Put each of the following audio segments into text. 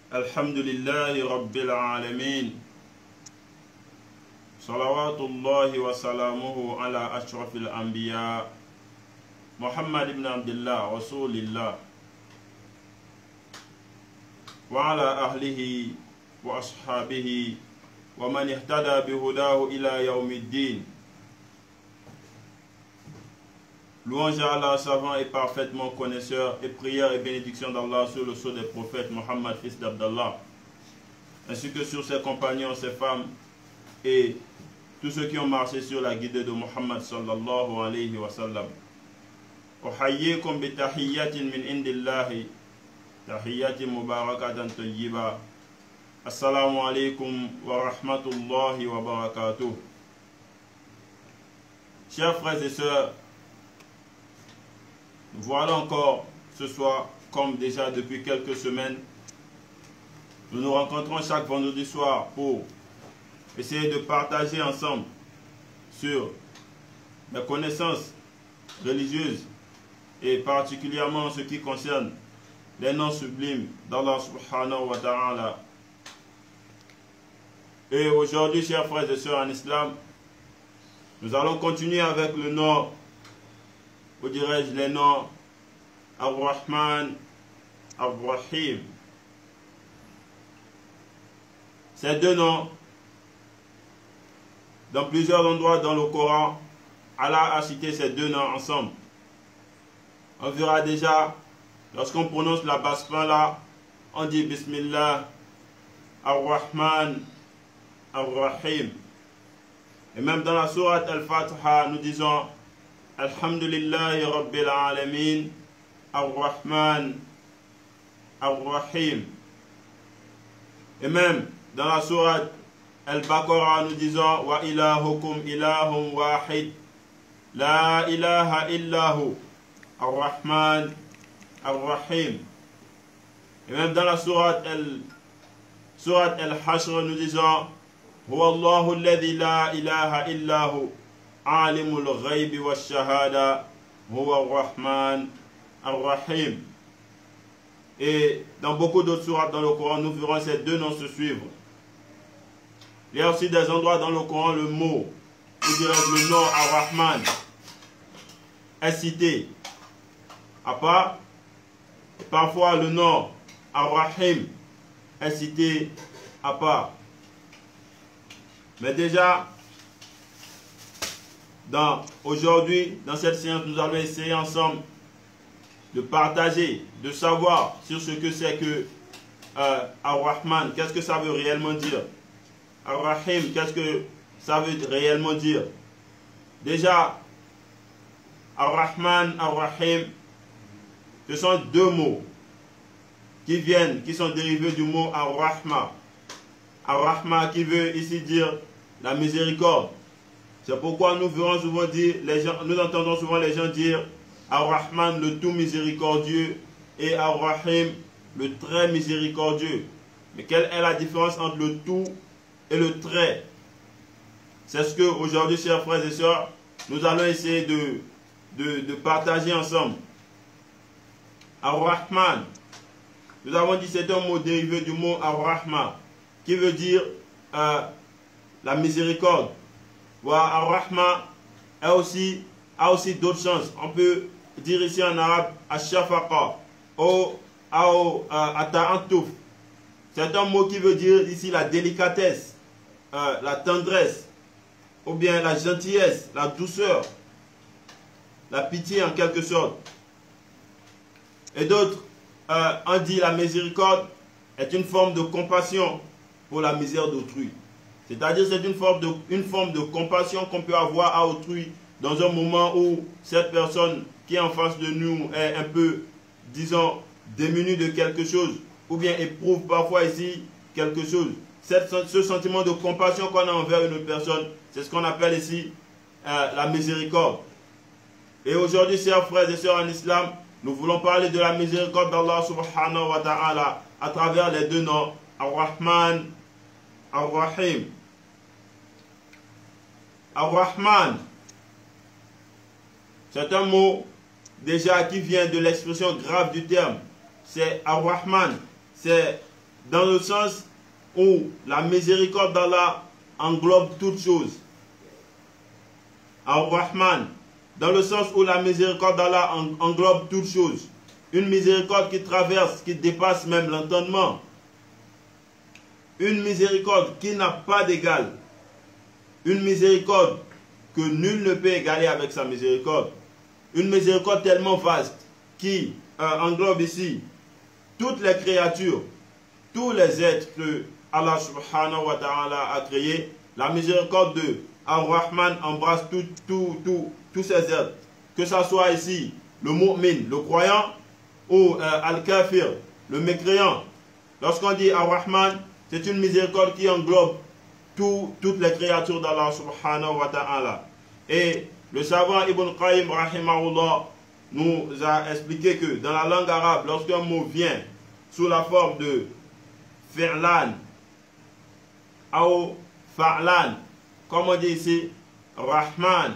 الحمد لله رب العالمين صلوات الله وسلامه على أشرف الأنبياء محمد بن عبد الله رسول الله وعلى أهله وأصحابه ومن اهتدى بهداه إلى يوم الدين. Louange à Allah, savant et parfaitement connaisseur, et prière et bénédiction d'Allah sur le sceau des prophètes Mohammed, fils d'Abdallah, ainsi que sur ses compagnons, ses femmes et tous ceux qui ont marché sur la guidée de Mohammed sallallahu alayhi wa sallam. Uhayyikum bi tahiyyatin min indillahi, tahiyyatin mubarakatan tayyiba. Assalamu alaikum wa rahmatullahi wa barakatuh. Chers frères et sœurs, voilà encore ce soir, comme déjà depuis quelques semaines, nous nous rencontrons chaque vendredi soir pour essayer de partager ensemble sur les connaissances religieuses et particulièrement en ce qui concerne les noms sublimes d'Allah subhanahu wa ta'ala. Et aujourd'hui, chers frères et sœurs en islam, nous allons continuer avec le nom, ou dirais-je les noms Ar-Rahman, Ar-Rahim. Ces deux noms, dans plusieurs endroits dans le Coran, Allah a cité ces deux noms ensemble. On verra déjà, lorsqu'on prononce la basmala, on dit Bismillah, Ar-Rahman, Ar-Rahim. Et même dans la sourate Al-Fatiha, nous disons Alhamdulillahi Rabbil Alamin, Ar-Rahman, Ar-Rahim. Et même dans la sourate Al-Baqarah, nous disons Wa ilahukum ilahum wahid, La ilaha illahu, Ar-Rahman, Ar-Rahim. Et même dans la sourate Al-Hashr, nous disons Huwa Allahu alladhi la ilaha illahu, Alimul ghaybi wa shahada, Huwa Ar-Rahman, Ar-Rahim. Et dans beaucoup d'autres sourates dans le Coran, nous verrons ces deux noms se suivre. Il y a aussi des endroits dans le Coran, le mot, ou dirais-je le nom Ar-Rahman, est cité à part. Parfois le nom Ar-Rahim est cité à part. Mais déjà, aujourd'hui, dans cette séance, nous allons essayer ensemble de partager, de savoir sur ce que c'est que Ar-Rahman, qu'est-ce que ça veut réellement dire. Ar-Rahim, qu'est-ce que ça veut réellement dire. Déjà, Ar-Rahman, Ar-Rahim, ce sont deux mots qui sont dérivés du mot Ar-Rahma. Ar-Rahma qui veut ici dire la miséricorde. C'est pourquoi nous verrons souvent dire, nous entendons souvent les gens dire Ar-Rahman, le tout miséricordieux, et Ar-Rahim, le très miséricordieux. Mais quelle est la différence entre le tout et le très? C'est ce que aujourd'hui, chers frères et sœurs, nous allons essayer de partager ensemble. Ar-Rahman, nous avons dit c'est un mot dérivé du mot Ar-Rahma, qui veut dire la miséricorde. Ar-Rahma a aussi d'autres sens. On peut dire ici en arabe Ash-Shafaqa ou Ata'antuf. C'est un mot qui veut dire ici la délicatesse, la tendresse, ou bien la gentillesse, la douceur, la pitié en quelque sorte. Et d'autres, on dit la miséricorde est une forme de compassion pour la misère d'autrui. C'est-à-dire c'est une forme de compassion qu'on peut avoir à autrui dans un moment où cette personne qui est en face de nous est un peu, disons, démunie de quelque chose, ou bien éprouve parfois ici quelque chose. Ce sentiment de compassion qu'on a envers une autre personne, c'est ce qu'on appelle ici la miséricorde. Et aujourd'hui, chers frères et sœurs en islam, nous voulons parler de la miséricorde d'Allah subhanahu wa ta'ala à travers les deux noms, Ar-Rahman, Ar-Rahim. Ar-Rahman, c'est un mot déjà qui vient de l'expression grave du terme. C'est Ar-Rahman, c'est dans le sens où la miséricorde d'Allah englobe toutes choses. Ar-Rahman, dans le sens où la miséricorde d'Allah englobe toutes choses. Une miséricorde qui traverse, qui dépasse même l'entendement. Une miséricorde qui n'a pas d'égal. Une miséricorde que nul ne peut égaler avec sa miséricorde. Une miséricorde tellement vaste qui englobe ici toutes les créatures, tous les êtres que Allah subhanahu wa ta'ala a créés. La miséricorde de Ar-Rahman embrasse tous ces êtres. Que ce soit ici le mu'min, le croyant, ou Al-Kafir, le mécréant. Lorsqu'on dit Ar-Rahman, c'est une miséricorde qui englobe toutes les créatures d'Allah subhanahu wa ta'ala. Et le savant Ibn Qayyim rahimahullah nous a expliqué que dans la langue arabe, lorsqu'un mot vient sous la forme de fi'lan ou fa'lan, comme on dit ici Rahman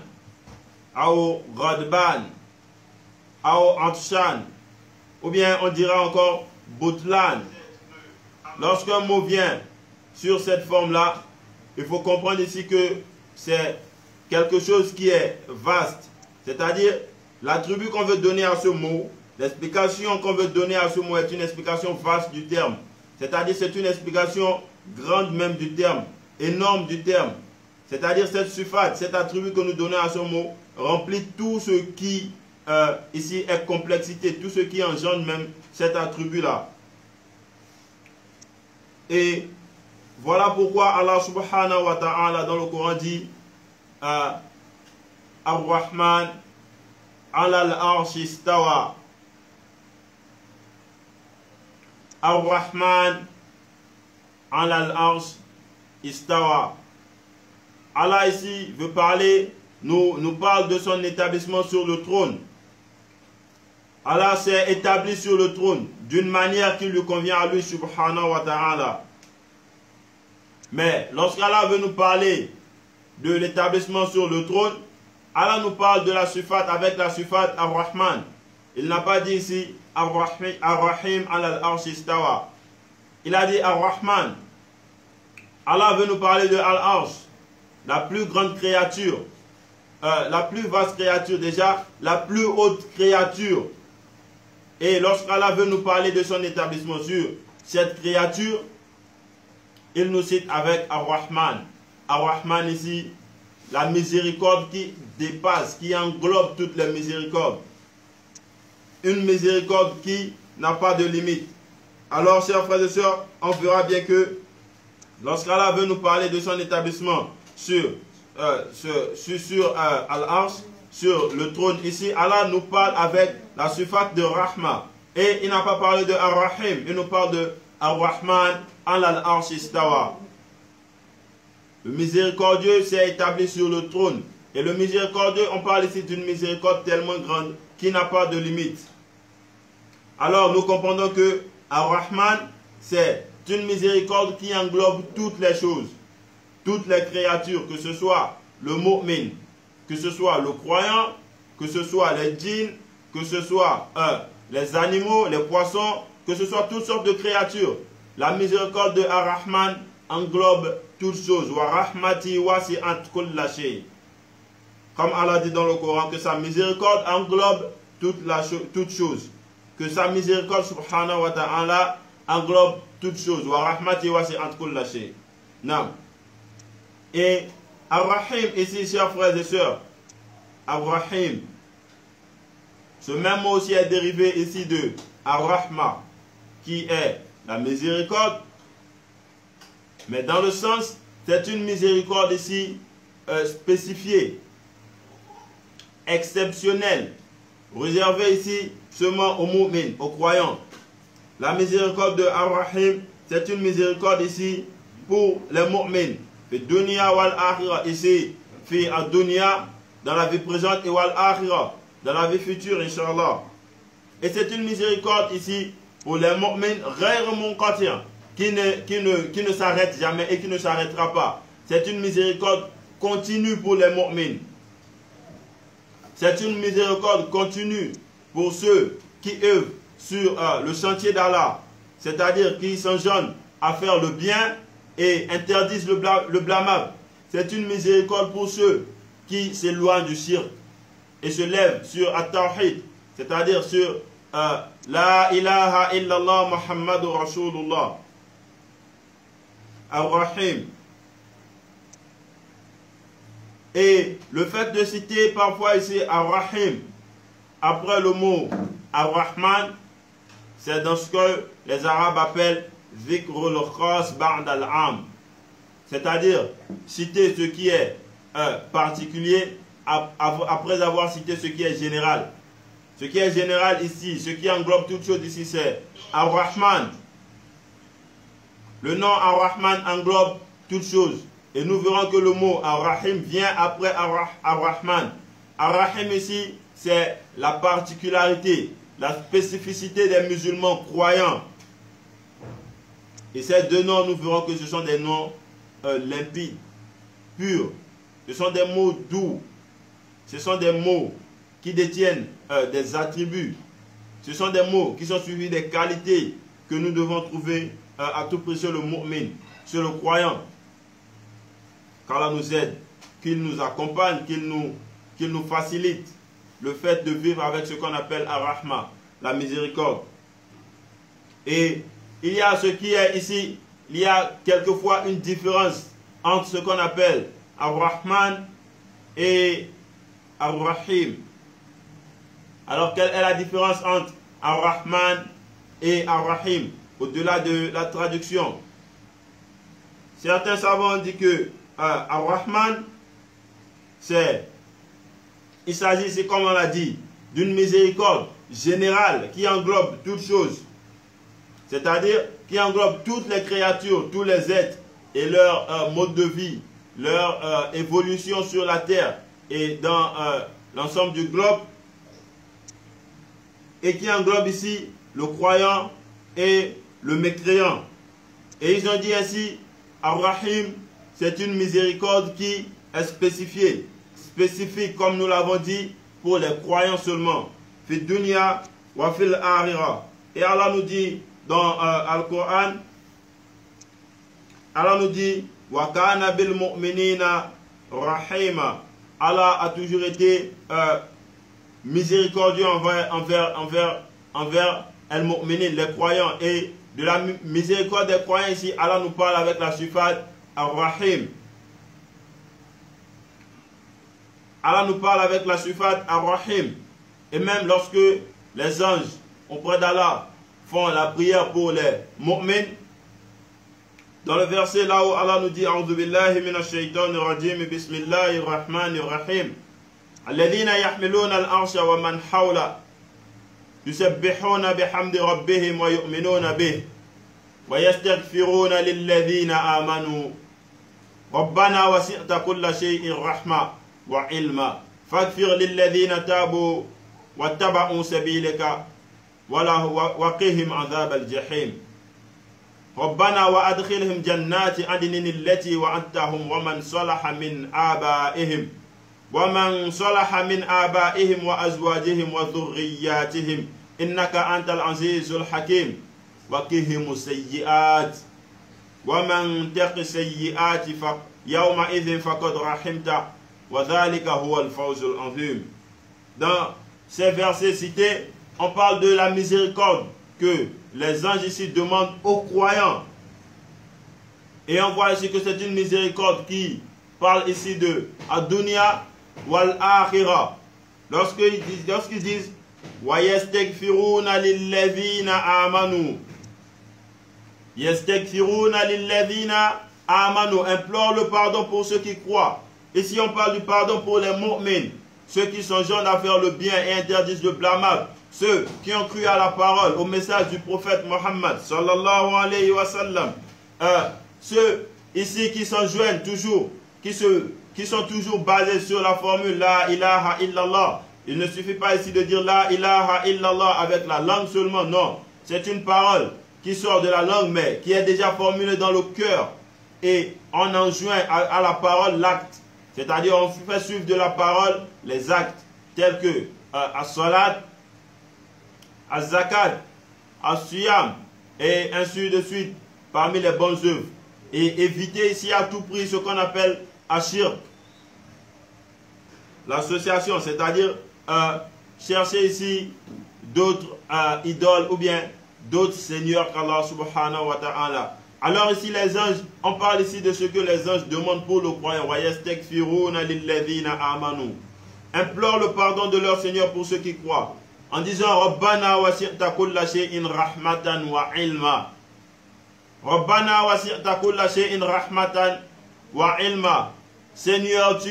ou Ghadban ou Atshan, ou bien on dira encore Butlan. Lorsqu'un mot vient sur cette forme-là, il faut comprendre ici que c'est quelque chose qui est vaste. C'est-à-dire, l'attribut qu'on veut donner à ce mot, l'explication qu'on veut donner à ce mot est une explication vaste du terme. C'est-à-dire, c'est une explication grande même du terme, énorme du terme. C'est-à-dire, cette sufate, cet attribut que nous donnons à ce mot, remplit tout ce qui, ici, est complexité, tout ce qui engendre même cet attribut-là. Et voilà pourquoi Allah subhanahu wa ta'ala dans le Coran dit Ar-Rahman ala al-arsh istawa. Ar-Rahman ala al-arsh istawa. Allah ici veut parler, nous parle de son établissement sur le trône. Allah s'est établi sur le trône d'une manière qui lui convient à lui subhanahu wa ta'ala. Mais lorsqu'Allah veut nous parler de l'établissement sur le trône, Allah nous parle de la sufate avec la sufate Ar-Rahman. Il n'a pas dit ici Ar-Rahim ala al-arsh istawa. Il a dit Ar-Rahman. Allah veut nous parler de Al-Arsh, la plus grande créature, la plus vaste créature déjà, la plus haute créature. Et lorsqu'Allah veut nous parler de son établissement sur cette créature, il nous cite avec Ar-Rahman. Ar-Rahman ici, la miséricorde qui dépasse, qui englobe toutes les miséricordes. Une miséricorde qui n'a pas de limite. Alors, chers frères et sœurs, on verra bien que lorsqu'Allah veut nous parler de son établissement sur Al-Arsh, sur le trône ici, Allah nous parle avec la sufate de Rahma. Et il n'a pas parlé de Ar-Rahim, il nous parle de Ar-Rahman al-Arsh istawa. Le miséricordieux s'est établi sur le trône. Et le miséricordieux, on parle ici d'une miséricorde tellement grande qui n'a pas de limite. Alors nous comprenons que Ar-Rahman, c'est une miséricorde qui englobe toutes les choses, toutes les créatures, que ce soit le mu'min, que ce soit le croyant, que ce soit les djinns, que ce soit les animaux, les poissons, que ce soit toutes sortes de créatures. La miséricorde de Ar-Rahman englobe toutes choses. Wa rahmati wasi'at kulla shay. Comme Allah dit dans le Coran que sa miséricorde englobe toutes choses. Que sa miséricorde subhanahu wa ta'ala englobe toutes choses. Wa rahmati wasi'at kulla shay. Non. Et Ar-Rahim ici, chers frères et sœurs, Ar-Rahim, ce même mot aussi est dérivé ici de Ar-Rahma, qui est la miséricorde, mais dans le sens, c'est une miséricorde ici spécifiée, exceptionnelle, réservée ici seulement aux mu'min, aux croyants. La miséricorde de Ar-Rahim, c'est une miséricorde ici pour les mu'min. Fi dunya wal akhirah, ici, fi ad-dunya, dans la vie présente, et wal akhirah, dans la vie future, Inch'Allah. Et c'est une miséricorde ici pour les mu'min ghayr munqati', qui ne s'arrête jamais et qui ne s'arrêtera pas. C'est une miséricorde continue pour les mu'min. C'est une miséricorde continue pour ceux qui œuvrent sur le sentier d'Allah. c'est-à-dire qui s'enjoignent à faire le bien et interdisent le blâmable. C'est une miséricorde pour ceux qui s'éloignent du shirk et se lèvent sur at-tawhid, c'est-à-dire sur la ilaha illallah Muhammadur Rasulullah. Ar-Rahim. Et le fait de citer parfois ici Ar-Rahim après le mot Ar-Rahman, c'est dans ce que les Arabes appellent Dhikrul Khas Ba'd al-Am, c'est-à-dire citer ce qui est particulier après avoir cité ce qui est général. Ce qui est général ici, ce qui englobe toute chose ici, c'est Ar-Rahman. Le nom Ar-Rahman englobe toute chose. Et nous verrons que le mot Ar-Rahim vient après Ar-Rahman. Ar-Rahim ici, c'est la particularité, la spécificité des musulmans croyants. Et ces deux noms, nous verrons que ce sont des noms limpides, purs. Ce sont des mots doux. Ce sont des mots qui détiennent des attributs. Ce sont des mots qui sont suivis des qualités que nous devons trouver à tout prix sur le mu'min, sur le croyant. Qu'Allah nous aide, qu'il nous accompagne, qu'il nous facilite le fait de vivre avec ce qu'on appelle Ar-Rahma, la miséricorde. Et il y a ce qui est ici, il y a quelquefois une différence entre ce qu'on appelle Ar-Rahman et Ar-Rahim. Alors, quelle est la différence entre Ar-Rahman et Ar-Rahim, au-delà de la traduction? Certains savants ont dit que Ar-Rahman, il s'agit, c'est comme on l'a dit, d'une miséricorde générale qui englobe toutes choses. C'est-à-dire qui englobe toutes les créatures, tous les êtres et leur mode de vie, leur évolution sur la terre et dans l'ensemble du globe, et qui englobe ici le croyant et le mécréant. Et ils ont dit ainsi, Ar-Rahim, c'est une miséricorde qui est spécifique, comme nous l'avons dit, pour les croyants seulement. Fi dunya wa fil akhirah. Et Allah nous dit dans Al-Qur'an, Allah nous dit, wa kana bil mu'minina rahima. Allah a toujours été miséricordieux envers al-mu'minin, les croyants. Et de la miséricorde des croyants ici, Allah nous parle avec la sifat Ar-Rahim. Allah nous parle avec la sifat Ar-Rahim. Et même lorsque les anges auprès d'Allah font la prière pour les mu'mins, dans le verset là où Allah nous dit A'udhu billahi minash shaitanir rajim, bismillahir rahmanir rahim, alladhina yahmiluna al-arsha wa man hawla yusabbihuna bihamdi rabbihim wa yu'minuna bih wa yastaghfiruna lilladhina amanu rabbana wasi'ta kulla shay'in rahma wa ilma faghfir lilladhina tabu wattaba'u sabilaka wa qihim adhab al-jahim ربنا وأدخلهم جنات عدن التي وعدتهم ومن صلح من آبائهم وأزواجهم وذرياتهم إنك أنت العزيز الحكيم وقهم السيئات ومن تق السيئات يومئذ فقد رحمته وذلك هو الفوز العظيم. Dans ces versets cités, on parle de la miséricorde que les anges ici demandent aux croyants. Et on voit ici que c'est une miséricorde qui parle ici de Ad-Dunya wal Akhirah. Lorsqu'ils disent wa yastaghfiruna lilladhina amanu. Yastaghfiruna lilladhina amanu, implore le pardon pour ceux qui croient. Ici on parle du pardon pour les mu'min, ceux qui sont jeunes à faire le bien et interdisent le blâmable. Ceux qui ont cru à la parole, au message du prophète Mohammed sallallahu alayhi wa sallam, ceux ici qui s'enjoignent toujours, qui sont toujours basés sur la formule la ilaha illallah. Il ne suffit pas ici de dire la ilaha illallah avec la langue seulement, non. C'est une parole qui sort de la langue mais qui est déjà formulée dans le cœur. Et on enjoint à la parole l'acte. C'est-à-dire on fait suivre de la parole les actes tels que as-salat, az-zakat, as-siyam, et ainsi de suite, parmi les bonnes œuvres. Et éviter ici à tout prix ce qu'on appelle ashirk, l'association, c'est-à-dire chercher ici d'autres idoles ou bien d'autres seigneurs qu'Allah subhanahu wa ta'ala. Alors ici les anges, on parle ici de ce que les anges demandent pour le croyant. Implore le pardon de leur Seigneur pour ceux qui croient. En disant Rabbana wasi'ta kulla shay'in rahmatan wa ilma. Rabbana wasi'ta kulla shay'in rahmatan wa ilma. Seigneur, tu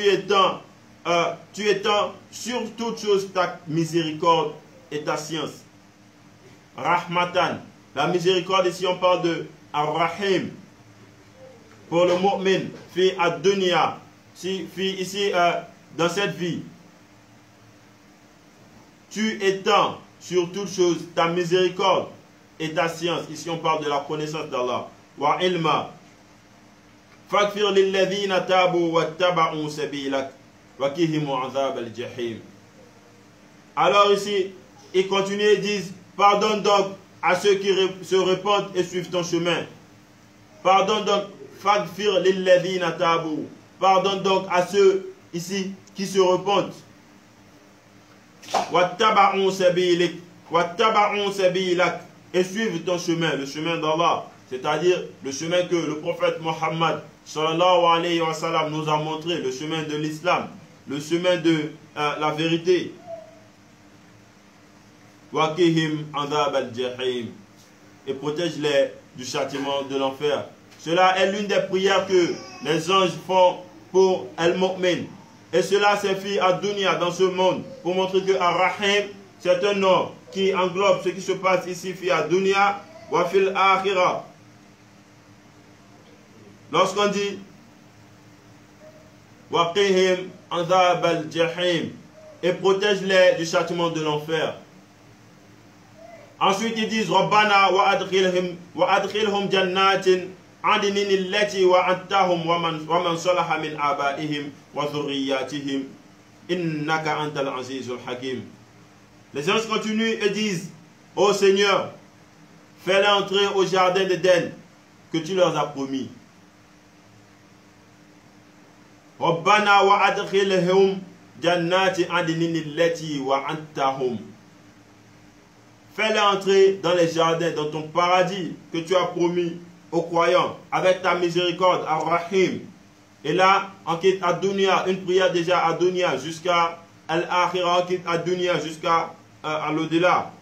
étends sur toute chose ta miséricorde et ta science. Rahmatan. La miséricorde, ici on parle de Ar-Rahim. Pour le mu'min, fi ad-dunya. Ici, dans cette vie. Tu étends sur toute chose ta miséricorde et ta science. Ici on parle de la connaissance d'Allah. Wa ilma. Faghfir lilladhina tabu wattaba'u sabilak. Alors ici, ils continuent et disent, pardonne donc à ceux qui se répandent et suivent ton chemin. Pardonne donc, faghfir lilladhina tabu. Pardonne donc à ceux ici qui se repentent. Wattaba'u sabilik. Wattaba'u sabilak. Et suivent ton chemin, le chemin d'Allah. C'est-à-dire le chemin que le prophète Mohammed sallallahu alayhi wa sallam nous a montré, le chemin de l'islam. Le chemin de la vérité. Waqihim azab al-jahim. Et protège-les du châtiment de l'enfer. Cela est l'une des prières que les anges font pour al-mu'min. Et cela s'est fait à dunya, dans ce monde, pour montrer que Ar-Rahim, c'est un nom qui englobe ce qui se passe ici, fi à dunya, wa fil akhirah. Lorsqu'on dit Waqihim azab al-jahim, et protège-les du châtiment de l'enfer. Ensuite ils disent Rabbana wa adkhilhum jannatin adnin allati wa'adtahum wa man salaha min abaihim wa dhurriyyatihim innaka antal azizul hakim. Les anges continuent et disent ô Seigneur, fais-les entrer au jardin d'Éden que tu leur as promis. Rabbana wa adkhilhum jannati adnin allati wa'adtahum. Fais-les entrer dans les jardins, dans ton paradis que tu as promis aux croyants, avec ta miséricorde, Ar-Rahim. Et là, on quitte Ad-Dunya, une prière déjà à Dunya jusqu'à Al-Akhirah, on quitte Ad-Dunya jusqu'à l'au-delà.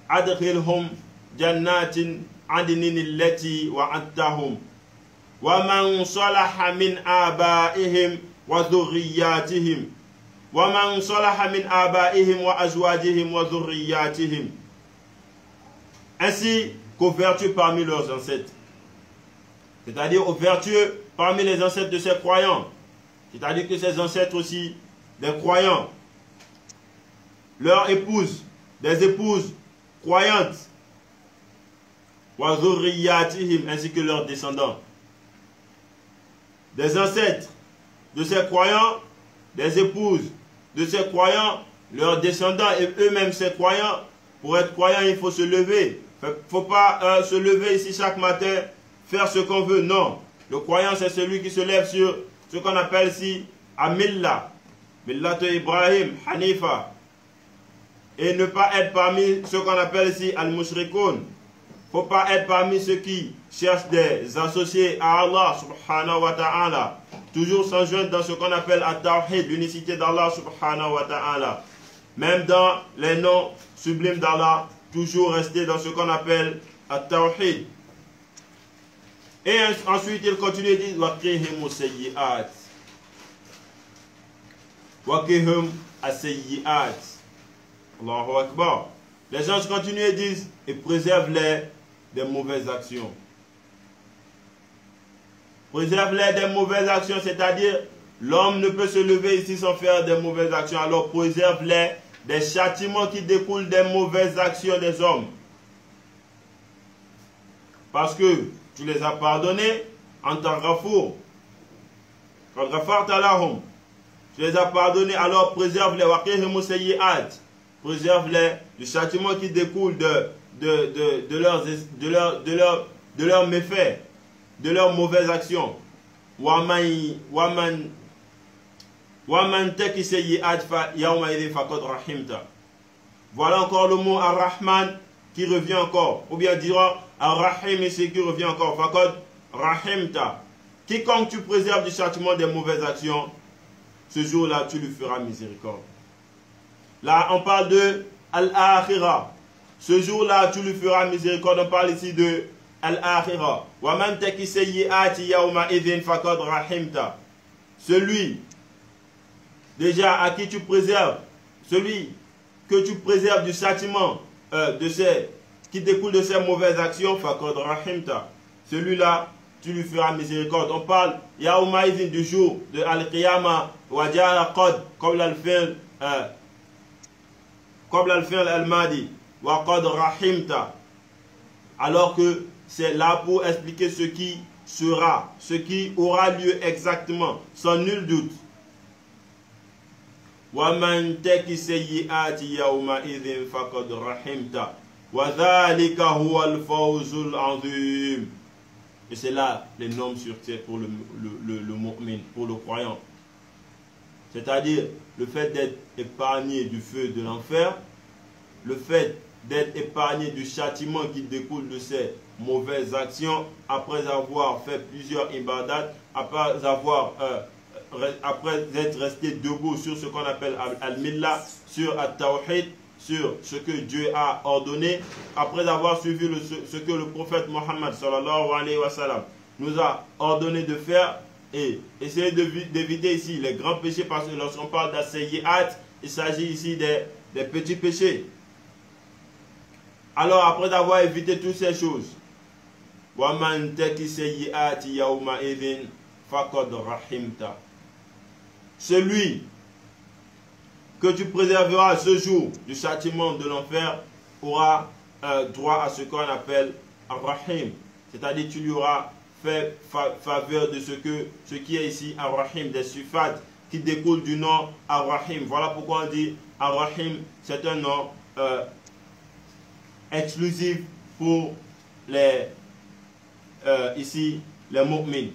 Adkhilhum jannatin adnin allati wa'adtahum. Wa man salaha min abaihim wa dhurriyyatihim. Wa man salaha min abaihim wa azwajihim wa dhurriyyatihim. Ainsi qu'aux vertueux parmi leurs ancêtres. C'est-à-dire aux vertueux parmi les ancêtres de ces croyants. C'est-à-dire que ces ancêtres aussi, des croyants, leurs épouses, des épouses croyantes, wa dhurriyyatihim, ainsi que leurs descendants. Des ancêtres de ces croyants, des épouses de ces croyants, leurs descendants et eux-mêmes ces croyants. Pour être croyant, il faut se lever. Il ne faut pas se lever ici chaque matin, faire ce qu'on veut. Non. Le croyant, c'est celui qui se lève sur ce qu'on appelle ici Amillah. Millat Ibrahim, Hanifa. Et ne pas être parmi ce qu'on appelle ici Al-Mushrikoun. Il ne faut pas être parmi ceux qui cherchent des associés à Allah subhanahu wa ta'ala. Toujours s'enjoindre dans ce qu'on appelle At-Tawhid, l'unicité d'Allah subhanahu wa ta'ala. Même dans les noms sublimes d'Allah, toujours rester dans ce qu'on appelle At-Tawhid. Et ensuite, il continue et dit Waqihim as-sayyi'at. Waqihim as-sayyi'at. Allahu Akbar. Les gens continuent et disent et préserve-les des mauvaises actions. Préserve-les des mauvaises actions, c'est-à-dire l'homme ne peut se lever ici sans faire des mauvaises actions. Alors préserve-les des châtiments qui découlent des mauvaises actions des hommes. Parce que tu les as pardonnés en tant qu'Ghafour. Quand Ghafarta lahum, tu les as pardonnés, alors préserve-les. Waqihim as-sayyi'at. Préserve-les du châtiment qui découle leurs méfaits, de leurs mauvaises actions. وَمَنْ تَكِ سَيِّئَاتٍ فَيَوْمَئِذٍ فَقَدْ رَحِمْتَ. Voilà encore le mot Ar-Rahman qui revient encore. Ou bien dira Ar-Rahim ici qui revient encore. Faqad Rahimta. Quiconque tu préserves du châtiment des mauvaises actions, ce jour-là tu lui feras miséricorde. Là on parle de Al-Akhira. Ce jour-là tu lui feras miséricorde. On parle ici de Al-Akhira. Wa man taki sayyi'ati yawma idhin faqad rahimta. Celui déjà à qui tu préserves, celui que tu préserves du châtiment qui découle de ses mauvaises actions, faqad rahimta. Celui-là, tu lui feras miséricorde. On parle yawma idhin du jour de Al-Qiyamah wa ja'a qad qabla al-fi'l al-madi wa qad rahimta. Alors que c'est là pour expliquer ce qui sera, ce qui aura lieu exactement, sans nul doute. وَمَنْ تَكِ سَيِّئَاتِ يَوْمَئِذٍ فَقَدْ رَحِمْتَ وَذَلِكَ هُوَ الْفَوْزُ الْعَظِيمُ. Et c'est là les normes sur terre pour le mu'min, pour le croyant. C'est-à-dire le fait d'être épargné du feu de l'enfer, le fait d'être épargné du châtiment qui découle de ces mauvaises actions, après avoir fait plusieurs ibadats, après être resté debout sur ce qu'on appelle Al-Millah, sur Al-Tawhid, sur ce que Dieu a ordonné, après avoir suivi ce que le prophète Mohammed sallallahu alayhi wa sallam nous a ordonné de faire, et essayer d'éviter ici les grands péchés, parce que lorsqu'on parle d'as-sayyi'at, il s'agit ici des petits péchés. Alors après avoir évité toutes ces choses, وَمَنْ تَكِ سَيِّئَاتِ يَوْمَئِذٍ فَقَدْ رَحِمْتَ. Celui que tu préserveras ce jour du châtiment de l'enfer aura droit à ce qu'on appelle Ar-Rahim. C'est-à-dire tu lui auras fait faveur de ce qui est ici Ar-Rahim, des sifat qui découlent du nom Ar-Rahim. Voilà pourquoi on dit Ar-Rahim, c'est un nom exclusif pour les mu'min.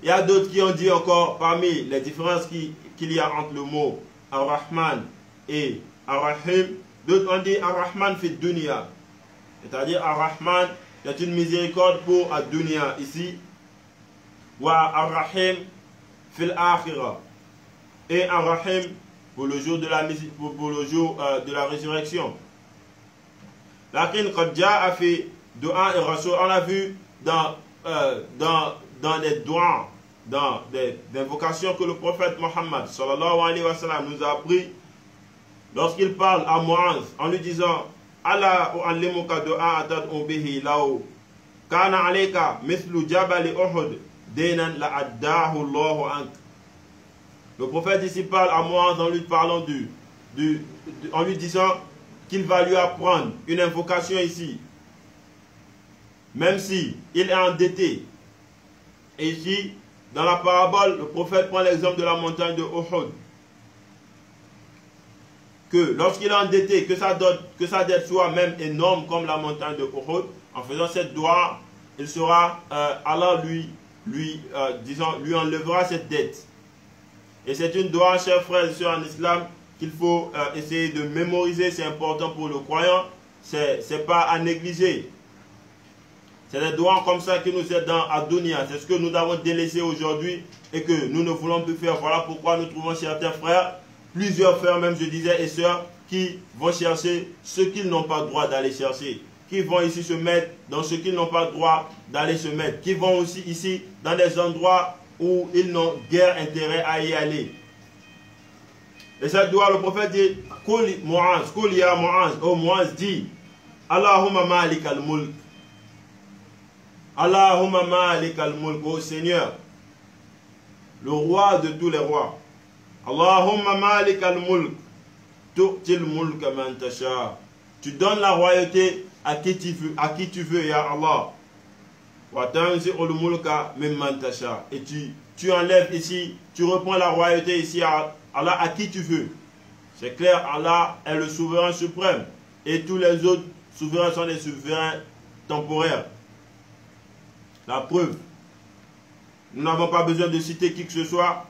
Il y a d'autres qui ont dit encore, parmi les différences qu'il y a entre le mot Ar-Rahman et Ar-Rahim, d'autres ont dit Ar-Rahman fi dunya, c'est-à-dire Ar-Rahman c'est une miséricorde pour Ad-Dunya ici, wa Ar-Rahim fil akhirah, et Ar-Rahim pour le jour de la résurrection. Lakin qad ja'a fi du'a ar-rasul, on l'a vu dans des doigts, dans des invocations que le prophète Mohammed sallallahu alayhi wa sallam nous a appris lorsqu'il parle à Mu'az en lui disant Ala u'allimuka du'a tad'u bihi law kana alayka mithlu jabal Uhud dinan la addahu Allahu ank. Le prophète ici parle à Mu'az en lui parlant en lui disant qu'il va lui apprendre une invocation ici, même si il est endetté. Et ici, dans la parabole, le prophète prend l'exemple de la montagne de Uhud. Que lorsqu'il est endetté, que sa dette soit même énorme comme la montagne de Uhud, en faisant cette doua, il sera, Allah lui enlèvera cette dette. Et c'est une doua, chers frères et sœurs en islam, qu'il faut essayer de mémoriser. C'est important pour le croyant, c'est pas à négliger. C'est des doigts comme ça qui nous aident dans Ad-Dunya. C'est ce que nous avons délaissé aujourd'hui et que nous ne voulons plus faire. Voilà pourquoi nous trouvons certains frères, plusieurs frères même je disais et sœurs, qui vont chercher ce qu'ils n'ont pas le droit d'aller chercher. Qui vont ici se mettre dans ce qu'ils n'ont pas le droit d'aller se mettre. Qui vont aussi ici dans des endroits où ils n'ont guère intérêt à y aller. Et cette doigt, le prophète dit, Kul ya Mu'az, oh Mu'az dit, Allahumma malik al-mulk. Allahumma malik al-mulk, ô Seigneur, le roi de tous les rois. Allahumma malik al-mulk, tu'til mulka man tasha. Tu donnes la royauté à qui tu veux, ya Allah. Wa tanzi'ul mulka mimman tasha. Et tu enlèves ici, tu reprends la royauté ici à Allah à qui tu veux. C'est clair, Allah est le souverain suprême. Et tous les autres souverains sont des souverains temporaires. La preuve, nous n'avons pas besoin de citer qui que ce soit.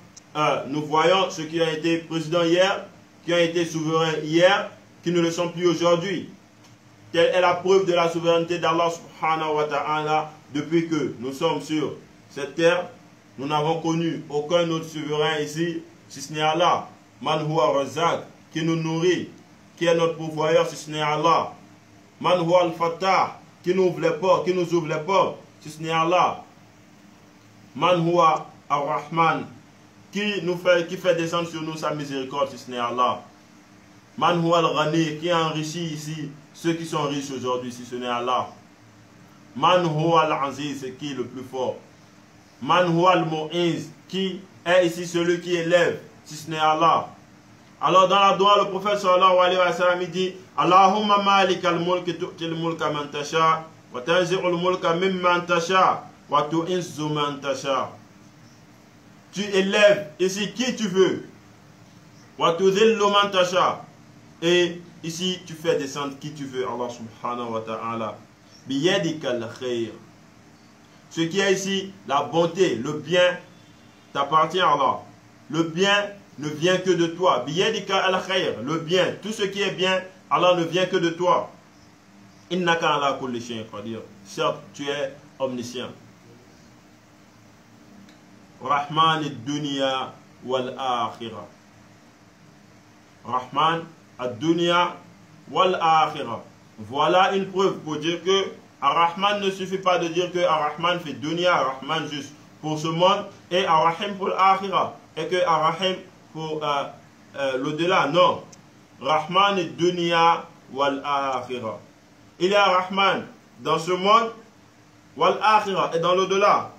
Nous voyons ceux qui ont été présidents hier, qui ont été souverains hier, qui ne le sont plus aujourd'hui. Telle est la preuve de la souveraineté d'Allah subhanahu wa ta'ala. Depuis que nous sommes sur cette terre, nous n'avons connu aucun autre souverain ici, si ce n'est Allah. Man huwa razak, qui nous nourrit, qui est notre pourvoyeur, si ce n'est Allah. Man huwa al-fattah, qui nous ouvre les portes, si ce n'est Allah. Man huwa ar-Rahman, qui fait descendre sur nous sa miséricorde, si ce n'est Allah. Man huwa al-Ghani, qui enrichit ici ceux qui sont riches aujourd'hui, si ce n'est Allah. Man huwa al-Aziz, c'est qui le plus fort. Man huwa al-Mu'iz, qui est ici celui qui élève, si ce n'est Allah. Alors dans la doua, le prophète sallallahu alayhi wa sallam, il dit Allahumma malik al-mulk tu'til mulka man tasha wa tanzi'ul mulka mimman tasha wa tu'izzu man tasha. Tu élèves ici qui tu veux. Wa tudhillu man tasha. Et ici tu fais descendre qui tu veux, Allah subhanahu wa ta'ala. Biyadika al-khayr. Ce qui est ici, la bonté, le bien, t'appartient à Allah. Le bien ne vient que de toi. Biyadika al-khayr, le bien, tout ce qui est bien, Allah ne vient que de toi. Innaka ala kulli shay'in qadir. Certes, tu es omniscient. Rahman ad-dunya wal-akhirah. Rahman ad-dunya wal-akhirah. Voilà une preuve pour dire que Ar-Rahman ne suffit pas de dire que Ar-Rahman fait dunya, Ar-Rahman juste pour ce monde et Ar-Rahim pour l'Akhirah. Et que Ar-Rahim pour l'au-delà. Non. Rahman et dunya wal-Akhirah. Il y a Ar-Rahman dans ce monde wal-Akhirah et dans l'au-delà.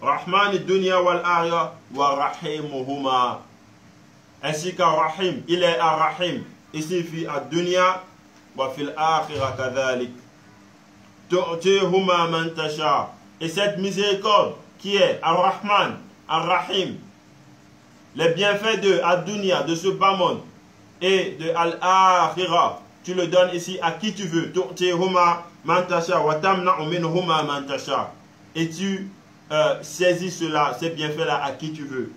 Rahman et dunya wal-Akhirah wa rahimuhuma. Ainsi qu'Ar-Rahim, il est Ar-Rahim. Ici, fi ad-dunya wa fil akhirah kadhalik. Tu'tihuma man tasha. Et cette miséricorde qui est Ar-Rahman, Ar-Rahim, les bienfaits de ad-dunya, de ce bas monde, et de al-akhirah, tu le donnes ici à qui tu veux. Tu'tihuma man tasha wa tamna'u minhuma man tasha. Et tu saisis cela, ces bienfaits-là à qui tu veux.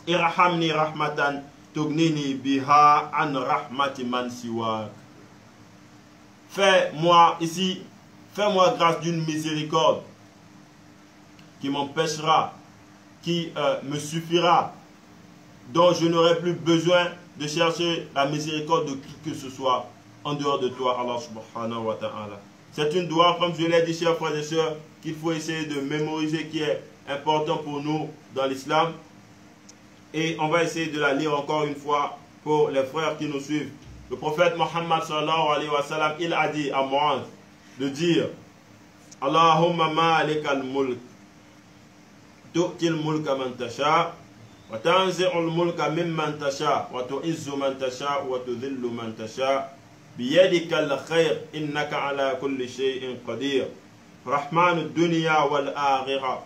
Irhamni rahmatan tugnini biha an rahmati man siwak. Fais-moi ici, fais-moi grâce d'une miséricorde qui m'empêchera, qui me suffira, dont je n'aurai plus besoin de chercher la miséricorde de qui que ce soit en dehors de toi, Allah subhanahu wa ta'ala. C'est une doua, comme je l'ai dit, chers frères et sœurs, qu'il faut essayer de mémoriser, qui est important pour nous dans l'islam. Et on va essayer de la lire encore une fois pour les frères qui nous suivent. Le prophète Muhammad sallallahu alayhi wa sallam, il a dit à Mu'adh de dire Allahumma malik al-mulk tu'til mulka man tasha wa tanzi'ul mulka mimman tasha wa tu'izzu man tasha wa tudhillu man tasha biyadika al-khayr innaka ala kulli shay'in qadir rahman ad-dunya wal akhirah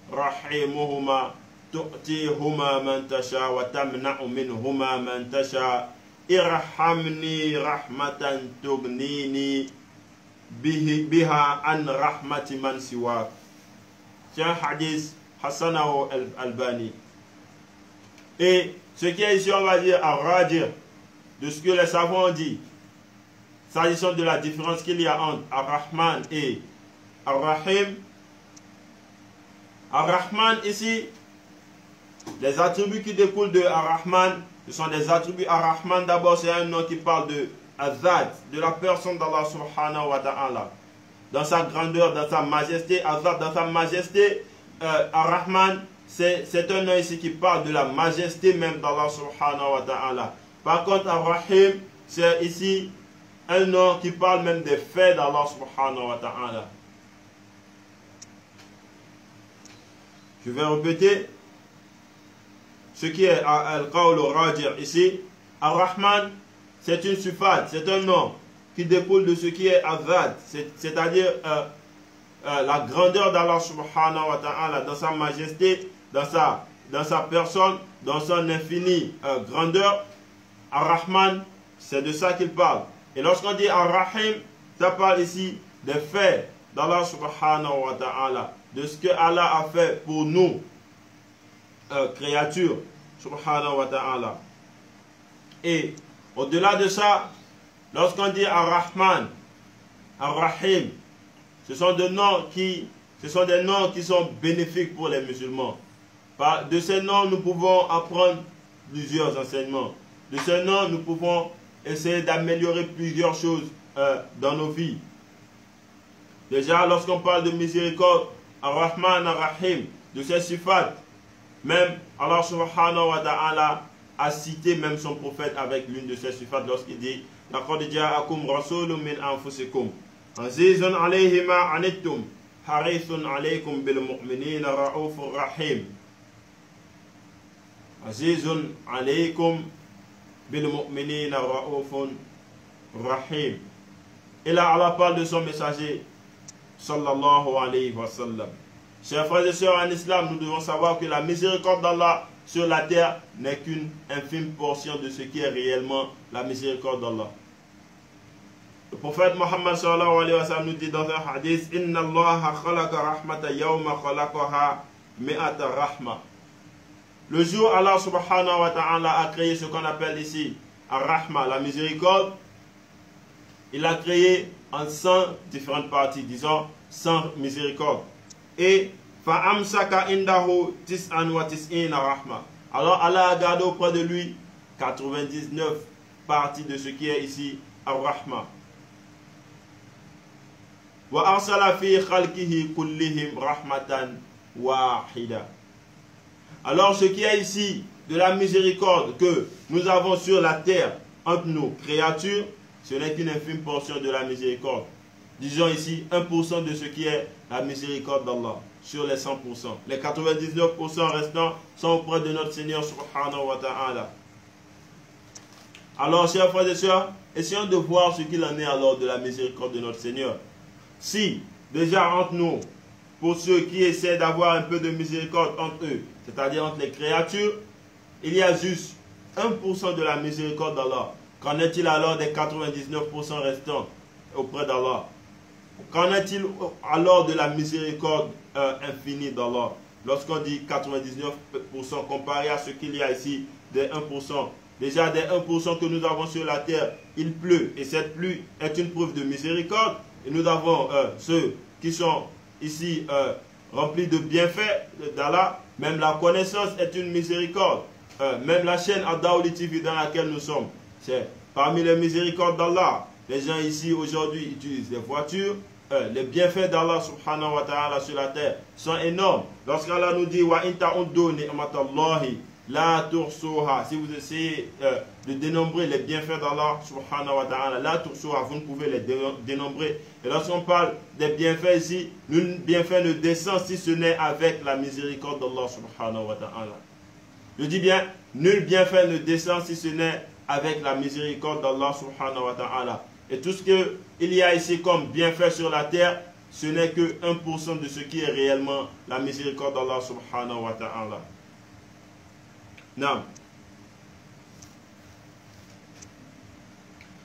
rahimuhuma tu'tihuma man tasha wa tamna'u minhuma man tasha irhamni rahmatan tugnini biha an rahmati man siwak. C'est un hadith Hassanahu al-Albani. Et ce qui est ici, on va dire, à radir de ce que les savants ont dit, s'agissant de la différence qu'il y a entre Ar-Rahman et Ar-Rahim. Ar-Rahman ici, les attributs qui découlent de Ar-Rahman, ce sont des attributs. Ar-Rahman d'abord, c'est un nom qui parle de Azad, de la personne d'Allah subhanahu wa ta'ala. Dans sa grandeur, dans sa majesté, Azad, dans sa majesté, Ar-Rahman, c'est un nom ici qui parle de la majesté même d'Allah subhanahu wa ta'ala. Par contre, Ar-Rahim, c'est ici un nom qui parle même des faits d'Allah subhanahu wa ta'ala. Je vais répéter ce qui est al-qawl al-rajir ici. Ar-Rahman, c'est une sifat, c'est un nom qui découle de ce qui est azad, c'est-à-dire la grandeur d'Allah subhanahu wa ta'ala, dans sa majesté, dans sa personne, dans son infinie grandeur. Ar-Rahman, c'est de ça qu'il parle. Et lorsqu'on dit Ar-Rahim, ça parle ici des faits d'Allah subhanahu wa ta'ala, de ce que Allah a fait pour nous, créatures, subhanahu wa ta'ala. Et au-delà de ça, lorsqu'on dit Ar-Rahman, Ar-Rahim, ce sont des noms qui sont bénéfiques pour les musulmans. De ces noms, nous pouvons apprendre plusieurs enseignements. De ces noms, nous pouvons essayer d'améliorer plusieurs choses dans nos vies. Déjà, lorsqu'on parle de miséricorde, Ar-Rahman, Ar-Rahim, de ces sifat, même Allah subhanahu wa ta'ala a cité même son prophète avec l'une de ces sifat lorsqu'il dit لَقَدْ جَاءَكُمْ رَسُولٌ مِّنْ أَنفُسِكُمْ عَزِيزٌ عَلَيْهِ مَا عَنِتُّمْ حَرِيصٌ عَلَيْكُمْ بِالْمُؤْمِنِينَ رَءُوفٌ رَحِيمٌ عَزِيزٌ عَلَيْكُمْ بِالْمُؤْمِنِينَ رَءُوفٌ رَحِيمٌ. Et là, Allah parle de son messager, sallallahu alayhi wa sallam. Chers frères et sœurs en islam, nous devons savoir que la miséricorde d'Allah sur la terre n'est qu'une infime portion de ce qui est réellement la miséricorde d'Allah. Le prophète Muhammad sallallahu alayhi wa sallam nous dit dans un hadith: Inna Allah khalaqa rahmata yawma khalaqaha mi'ata rahma. Le jour Allah subhanahu wa ta'ala a créé ce qu'on appelle ici ar-rahma, la miséricorde, il a créé en 100 différentes parties, disons 100 miséricordes. Et fa'amsaka indahu tis'an wa tis'ina rahma. Alors Allah a gardé auprès de lui 99 parties de ce qui est ici ar-rahma. Wa arsala fi khalqihi kullihim rahmatan wahida. Alors ce qui est ici de la miséricorde que nous avons sur la terre entre nos créatures, ce n'est qu'une infime portion de la miséricorde. Disons ici 1% de ce qui est la miséricorde d'Allah sur les 100%. Les 99% restants sont auprès de notre Seigneur subhanahu wa ta'ala. Alors chers frères et sœurs, essayons de voir ce qu'il en est alors de la miséricorde de notre Seigneur. Si déjà entre nous, pour ceux qui essaient d'avoir un peu de miséricorde entre eux, c'est-à-dire entre les créatures, il y a juste 1% de la miséricorde d'Allah. Qu'en est-il alors des 99% restants auprès d'Allah? Qu'en est-il alors de la miséricorde infinie d'Allah? Lorsqu'on dit 99% comparé à ce qu'il y a ici, des 1%. Déjà des 1% que nous avons sur la terre, il pleut. Et cette pluie est une preuve de miséricorde. Et nous avons ceux qui sont ici remplis de bienfaits d'Allah. Même la connaissance est une miséricorde. Même la chaîne Adaouli TV dans laquelle nous sommes, c'est parmi les miséricordes d'Allah. Les gens ici aujourd'hui utilisent des voitures. Les bienfaits d'Allah subhanahu wa ta'ala sur la terre sont énormes. Lorsqu'Allah nous dit wa in ta'uddu ni'matallahi la tursuha, si vous essayez de dénombrer les bienfaits d'Allah subhanahu wa ta'ala, la tursuha, vous ne pouvez les dénombrer. Et lorsqu'on parle des bienfaits ici, nul bienfait ne descend si ce n'est avec la miséricorde d'Allah subhanahu wa ta'ala. Je dis bien, nul bienfait ne descend si ce n'est avec la miséricorde d'Allah subhanahu wa ta'ala. Et tout ce qu'il y a ici comme bienfait sur la terre, ce n'est que 1% de ce qui est réellement la miséricorde d'Allah subhanahu wa ta'ala. Non.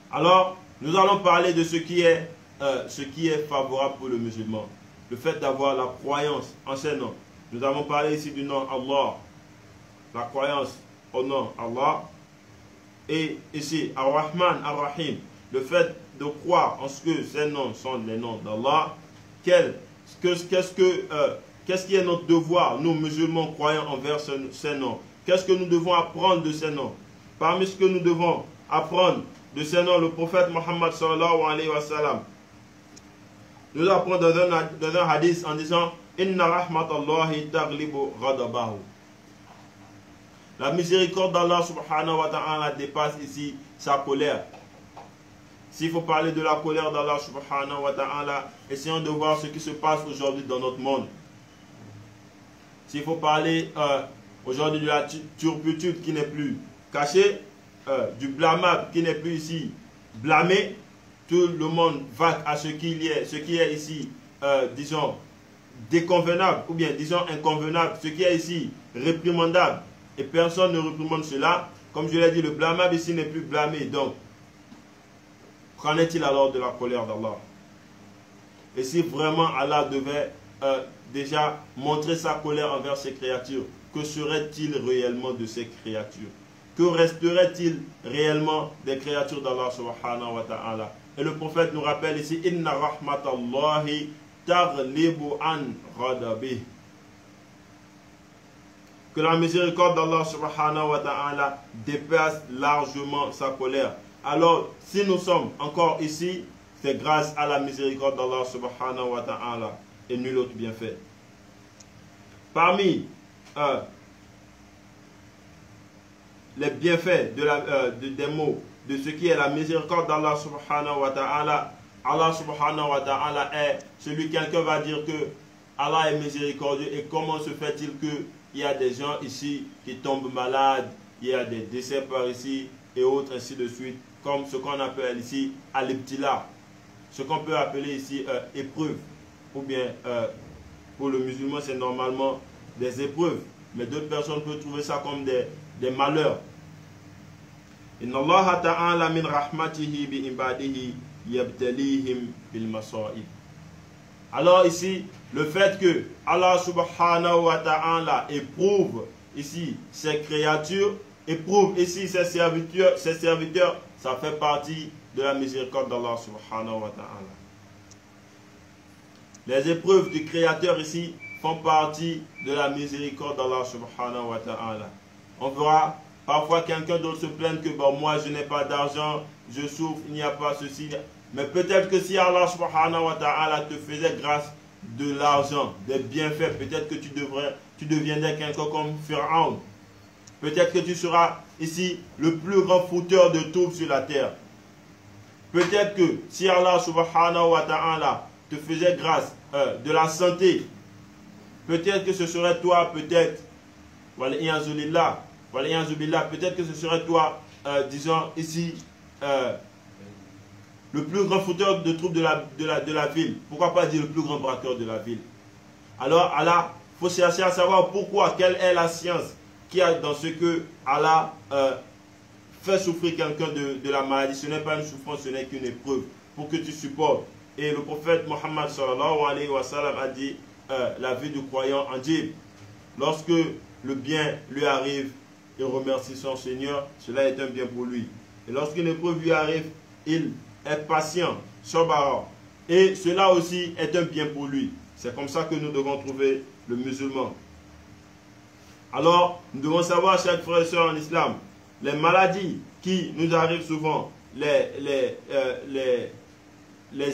Alors, nous allons parler de ce qui est favorable pour le musulman. Le fait d'avoir la croyance en ces noms. Nous avons parlé ici du nom Allah. La croyance au nom Allah. Et ici, Ar-Rahman, Ar-Rahim. Le fait de croire en ce que ces noms sont les noms d'Allah. Qu'est-ce qui est notre devoir, nous musulmans croyants envers ces noms? Qu'est-ce que nous devons apprendre de ces noms? Parmi ce que nous devons apprendre de ces noms, le prophète Muhammad sallallahu alayhi wa sallam nous apprend dans un hadith en disant Inna rahmatallahi taglibu ghadabahu. La miséricorde d'Allah subhanahu wa ta'ala dépasse ici sa colère. S'il faut parler de la colère d'Allah subhanahu wa ta'ala, essayons de voir ce qui se passe aujourd'hui dans notre monde. S'il faut parler aujourd'hui de la turpitude qui n'est plus cachée, du blâmable qui n'est plus ici blâmé, tout le monde va à ce qui est ici, disons, déconvenable, ou bien disons inconvenable, ce qui est ici réprimandable, et personne ne réprimande cela. Comme je l'ai dit, le blâmable ici n'est plus blâmé. Donc, qu'en est-il alors de la colère d'Allah? Et si vraiment Allah devait déjà montrer sa colère envers ses créatures, que serait-il réellement de ces créatures? Que resterait-il réellement des créatures d'Allah subhanahu wa ta'ala? Et le prophète nous rappelle ici, Inna rahmatallahi taghlibu an ghadabih. Que la miséricorde d'Allah subhanahu wa ta'ala dépasse largement sa colère. Alors, si nous sommes encore ici, c'est grâce à la miséricorde d'Allah subhanahu wa ta'ala et nul autre bienfait. Parmi les bienfaits des mots, de ce qui est la miséricorde d'Allah subhanahu wa ta'ala, Allah subhanahu wa ta'ala est celui, quelqu'un va dire que Allah est miséricordieux, et comment se fait-il qu'il y a des gens ici qui tombent malades, il y a des décès par ici et autres, ainsi de suite, comme ce qu'on appelle ici al-ibtila, ce qu'on peut appeler ici épreuve, ou bien pour le musulman c'est normalement des épreuves, mais d'autres personnes peuvent trouver ça comme des malheurs. Inna Allah ta'ala min rahmatihi bi ibadihi yabtalihim bil masa'ib. Alors ici, le fait que Allah subhanahu wa ta'ala éprouve ici ses créatures, éprouve ici ses serviteurs, ça fait partie de la miséricorde d'Allah subhanahu wa ta'ala. Les épreuves du Créateur ici font partie de la miséricorde d'Allah subhanahu wa ta'ala. On verra parfois quelqu'un d'autre se plaindre que bon, moi je n'ai pas d'argent, je souffre, il n'y a pas ceci. Mais peut-être que si Allah subhanahu wa ta'ala te faisait grâce de l'argent, des bienfaits, peut-être que tu deviendrais quelqu'un comme Pharaon. Peut-être que tu seras ici le plus grand fouteur de troubles sur la terre. Peut-être que si Allah subhanahu wa ta'ala te faisait grâce de la santé, peut-être que ce serait toi, peut-être, peut-être que ce serait toi, disons ici, le plus grand fouteur de troubles de la ville. Pourquoi pas dire le plus grand braqueur de la ville? Alors, Allah, il faut chercher à savoir pourquoi, quelle est la science qu'il y a dans ce que Allah fait souffrir quelqu'un de la maladie. Ce n'est pas une souffrance, ce n'est qu'une épreuve pour que tu supportes. Et le prophète Mohammed sallallahu alayhi wa sallam a dit la vie du croyant en dit, lorsque le bien lui arrive, il remercie son Seigneur, cela est un bien pour lui. Et lorsqu'une épreuve lui arrive, il est patient, sabara, et cela aussi est un bien pour lui. C'est comme ça que nous devons trouver le musulman. Alors, nous devons savoir, chers frères et sœurs en islam, les maladies qui nous arrivent souvent, les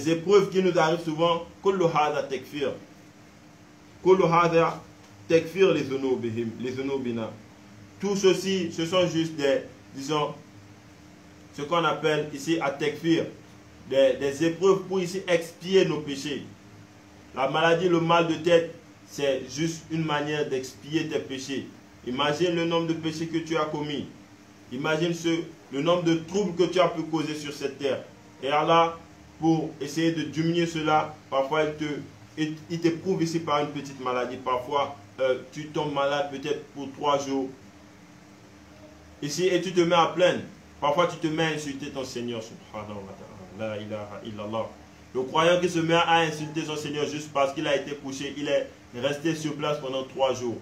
épreuves qui nous arrivent souvent, kullu hadha takfir. Kullu hadha takfir li dhunubina. Tout ceci, ce sont juste disons, ce qu'on appelle ici à takfir, des épreuves pour ici expier nos péchés. La maladie, le mal de tête, c'est juste une manière d'expier tes péchés. Imagine le nombre de péchés que tu as commis. Imagine le nombre de troubles que tu as pu causer sur cette terre. Et Allah, pour essayer de diminuer cela, parfois il t'éprouve ici par une petite maladie. Parfois, tu tombes malade peut-être pour 3 jours. Ici, et tu te mets à plaindre. Parfois, tu te mets à insulter ton Seigneur, subhanahu wa ta'ala. La ilaha illallah. Le croyant qui se met à insulter son Seigneur juste parce qu'il a été couché, il est resté sur place pendant 3 jours.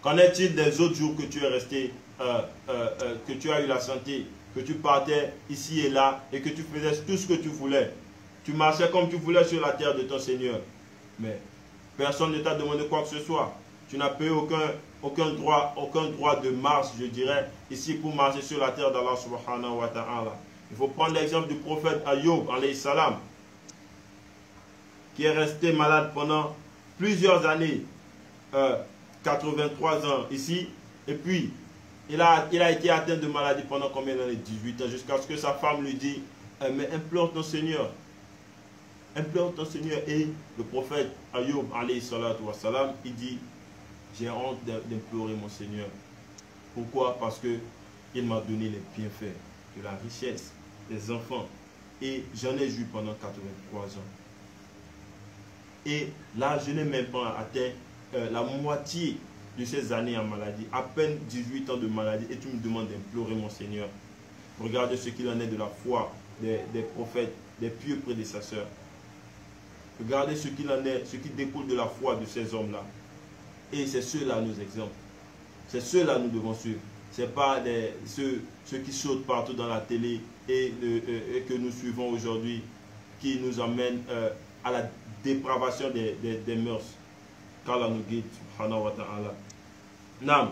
Qu'en est-il des autres jours que tu es resté, que tu as eu la santé, que tu partais ici et là et que tu faisais tout ce que tu voulais? Tu marchais comme tu voulais sur la terre de ton Seigneur. Mais personne ne t'a demandé quoi que ce soit. Tu n'as payé aucun droit de marche, je dirais, ici pour marcher sur la terre d'Allah subhanahu wa ta'ala. Il faut prendre l'exemple du prophète Ayoub, alayhi salam, qui est resté malade pendant plusieurs années, 83 ans ici, et puis il a été atteint de maladie pendant combien d'années? 18 ans, jusqu'à ce que sa femme lui dit, mais implore ton Seigneur. Implore ton Seigneur. Et le prophète Ayoub, alayhi salatu wa salam, il dit, j'ai honte d'implorer mon Seigneur. Pourquoi? Parce qu'il m'a donné les bienfaits de la richesse, des enfants. Et j'en ai eu pendant 83 ans. Et là, je n'ai même pas atteint la moitié de ces années en maladie. À peine 18 ans de maladie. Et tu me demandes d'implorer mon Seigneur. Regardez ce qu'il en est de la foi des prophètes, des pieux prédécesseurs. Regardez ce qu'il en est, ce qui découle de la foi de ces hommes-là. Et c'est ceux-là nos exemples. C'est ceux-là nous devons suivre. Ce n'est pas ceux qui sautent partout dans la télé et que nous suivons aujourd'hui, qui nous amènent à la dépravation des mœurs. Qu'Allah nous guide, subhanahu wa ta'ala. Nam.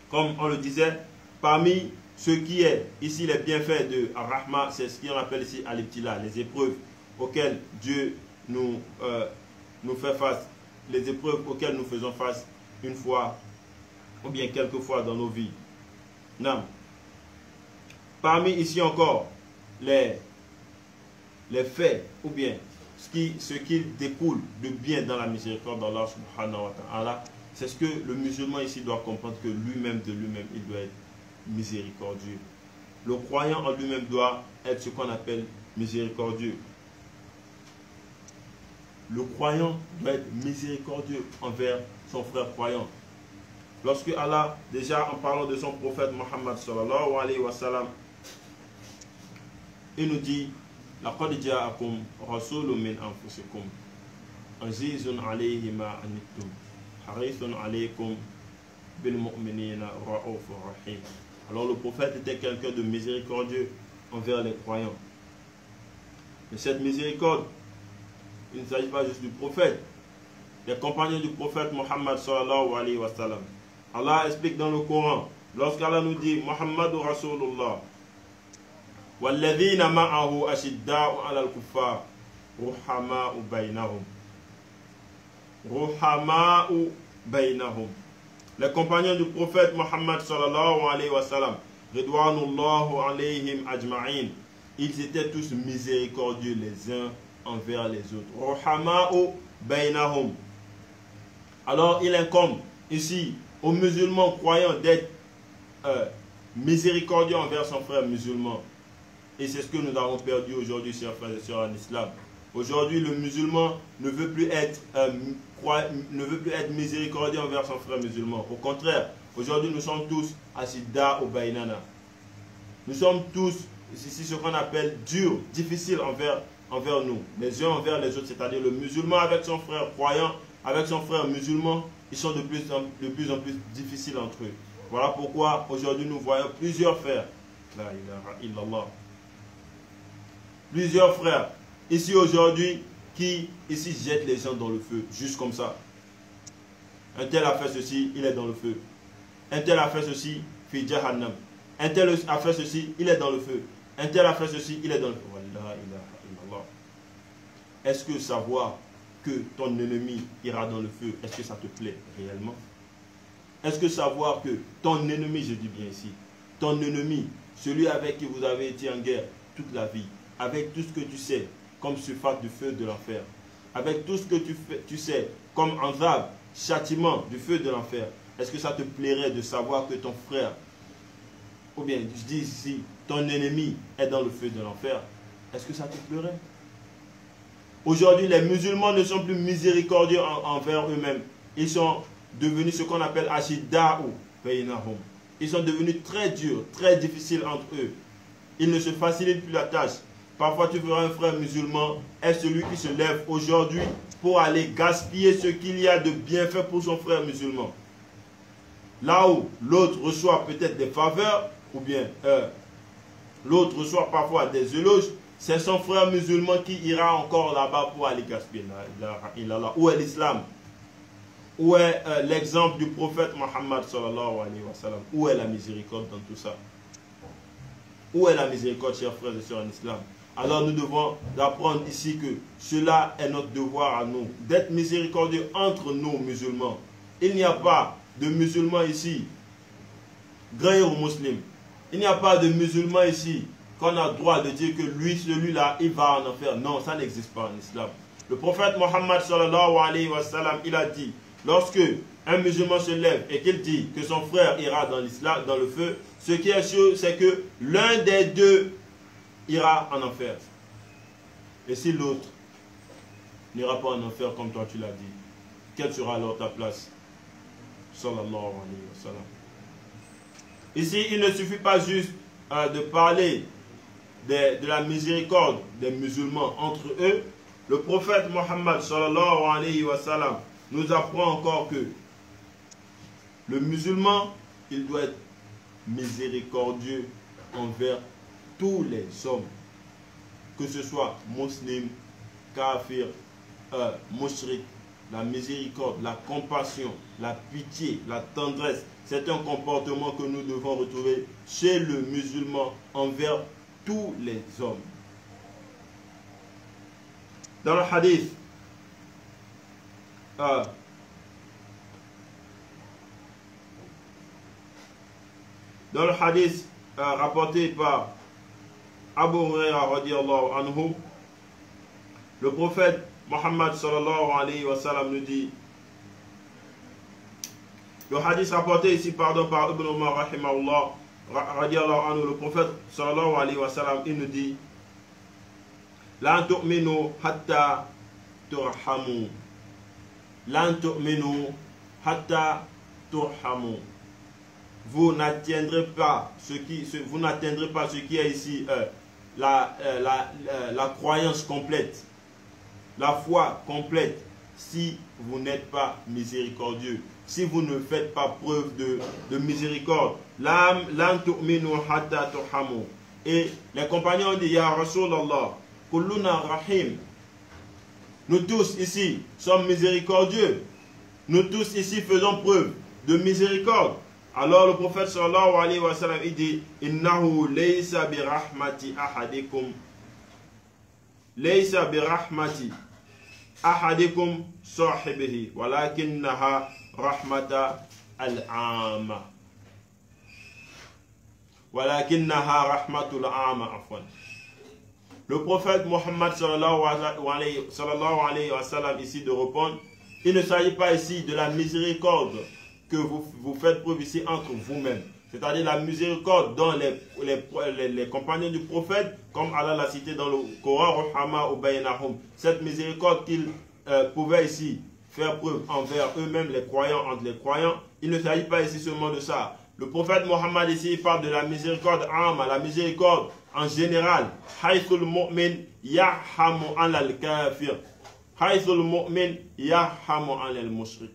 Comme on le disait, parmi ce qui est ici les bienfaits de Ar-Rahma, c'est ce qu'on appelle ici Al-Ibtila, les épreuves auxquelles Dieu nous fait face, les épreuves auxquelles nous faisons face une fois ou bien quelques fois dans nos vies. Nam. Parmi ici encore les faits ou bien ce qui découle de bien dans la miséricorde d'Allah subhanahu wa ta'ala, c'est ce que le musulman ici doit comprendre, que lui-même de lui-même il doit être miséricordieux. Le croyant en lui-même doit être ce qu'on appelle miséricordieux. Le croyant doit être miséricordieux envers son frère croyant. Lorsque Allah, déjà en parlant de son prophète Muhammad sallallahu alayhi wa sallam, il nous dit: لَقَدْ جَاءَكُمْ رَسُولٌ مِّنْ أَنفُسِكُمْ عَزِيزٌ عَلَيْهِ مَا عَنِتُّمْ حَرِيصٌ عَلَيْكُمْ بِالْمُؤْمِنِينَ رَءُوفٌ رَحِيمٌ. Alors le prophète était quelqu'un de miséricordieux envers les croyants. Mais cette miséricorde, il ne s'agit pas juste du prophète. Les compagnons du prophète Muhammad sallallahu alayhi wa sallam. Allah explique dans le Coran, lorsqu'Allah nous dit Muhammadu Rasulullah, وَالَّذِينَ مَعَهُ أَشِدَّاءُ عَلَى الْكُفَّارِ رُحَمَاءُ بَيْنَهُمْ. رُحَمَاءُ بَيْنَهُمْ. Les compagnons du prophète Muhammad sallallahu alayhi wa sallam, Ridwanullahu alayhim ajma'in, ils étaient tous miséricordieux les uns envers les autres. Ruhama'u baynahum. Alors il incombe ici aux musulmans croyants d'être miséricordieux envers son frère musulman. Et c'est ce que nous avons perdu aujourd'hui, chers frères et sœurs, en islam. Aujourd'hui, le musulman ne veut plus être miséricordieux envers son frère musulman. Au contraire, aujourd'hui, nous sommes tous asida ou bainana. Nous sommes tous ici ce qu'on appelle durs, difficiles envers nous, les uns envers les autres. C'est-à-dire le musulman avec son frère croyant, avec son frère musulman, ils sont de plus en plus difficiles entre eux. Voilà pourquoi aujourd'hui nous voyons plusieurs frères. La ilaha illallah. Plusieurs frères ici aujourd'hui qui ici jettent les gens dans le feu, juste comme ça. Un tel a fait ceci, il est dans le feu. Un tel a fait ceci, fi jahannam. Un tel a fait ceci, il est dans le feu. Un tel a fait ceci, il est dans le feu. Wallah ilaha illallah. Est-ce que savoir que ton ennemi ira dans le feu, est-ce que ça te plaît réellement? Est-ce que savoir que ton ennemi, je dis bien ici, ton ennemi, celui avec qui vous avez été en guerre toute la vie, avec tout ce que tu sais comme surface du feu de l'enfer, avec tout ce que tu sais comme azab, châtiment du feu de l'enfer, est-ce que ça te plairait de savoir que ton frère, ou bien je dis ici, ton ennemi est dans le feu de l'enfer? Est-ce que ça te plairait? Aujourd'hui, les musulmans ne sont plus miséricordieux envers eux-mêmes. Ils sont devenus ce qu'on appelle ashida'u bainahum. Ils sont devenus très durs, très difficiles entre eux. Ils ne se facilitent plus la tâche. Parfois, tu verras un frère musulman est celui qui se lève aujourd'hui pour aller gaspiller ce qu'il y a de bienfait pour son frère musulman. Là où l'autre reçoit peut-être des faveurs, ou bien l'autre reçoit parfois des éloges, c'est son frère musulman qui ira encore là-bas pour aller gaspiller. Où est l'islam? Où est l'exemple du prophète Muhammad sallallahu alayhi wa sallam? Où est la miséricorde dans tout ça? Où est la miséricorde, chers frères et sœurs en islam? Alors nous devons apprendre ici que cela est notre devoir à nous, d'être miséricordieux entre nous musulmans. Il n'y a pas de musulmans ici, gré ou musulman. Il n'y a pas de musulman ici qu'on a le droit de dire que lui, celui-là, il va en enfer. Non, ça n'existe pas en islam. Le prophète Muhammad sallallahu alayhi wa sallam, il a dit, lorsque un musulman se lève et qu'il dit que son frère ira dans l'islam, dans le feu, ce qui est sûr, c'est que l'un des deux ira en enfer. Et si l'autre n'ira pas en enfer comme toi tu l'as dit, quelle sera alors ta place? Sallallahu alayhi wa sallam. Ici, il ne suffit pas juste de parler de la miséricorde des musulmans entre eux, le prophète Mohammed sallallahu alayhi wa sallam nous apprend encore que le musulman, il doit être miséricordieux envers tous les hommes, que ce soit musulman, kafir, mushrik. La miséricorde, la compassion, la pitié, la tendresse, c'est un comportement que nous devons retrouver chez le musulman envers tous les hommes. Dans le hadith, rapporté par Abu Huraira radiyallahu anhu, le prophète Mohammed sallallahu alayhi wa sallam nous dit, le hadith rapporté ici par Ibn Umar rahimahullah radiyallahu anhu, le prophète sallallahu alayhi wa sallam, il nous dit, la tu'minu hatta turhamu, la tu'minu hatta turhamu. Vous n'atteindrez pas ce qui est ici la croyance complète, la foi complète, si vous n'êtes pas miséricordieux, si vous ne faites pas preuve de miséricorde. Lan tu'minu hatta turhamu. Et les compagnons ont dit, Ya Rasulallah, kulluna rahim. Nous tous ici sommes miséricordieux. Nous tous ici faisons preuve de miséricorde. Alors le prophète sallallahu alayhi wa sallam, il dit, Innahu laysa bi rahmati ahadikum. Laysa bi rahmati ahadikum sahibihi. Walakinnaha rahmata al-amma. Walakinnaha rahmatul amma afwan. Le prophète Mohammed sallallahu alayhi wa sallam ici de répondre, il ne s'agit pas ici de la miséricorde que vous faites preuve ici entre vous-mêmes. C'est-à-dire la miséricorde dont les compagnons du prophète, comme Allah l'a cité dans le Coran, cette miséricorde qu'ils pouvaient ici faire preuve envers eux-mêmes, les croyants, entre les croyants. Il ne s'agit pas ici seulement de ça. Le prophète Mohammed ici il parle de la miséricorde amma, la miséricorde en général. Haythul mu'min yarhamu alal kafir. Haythul mu'min yarhamu alal mushrik.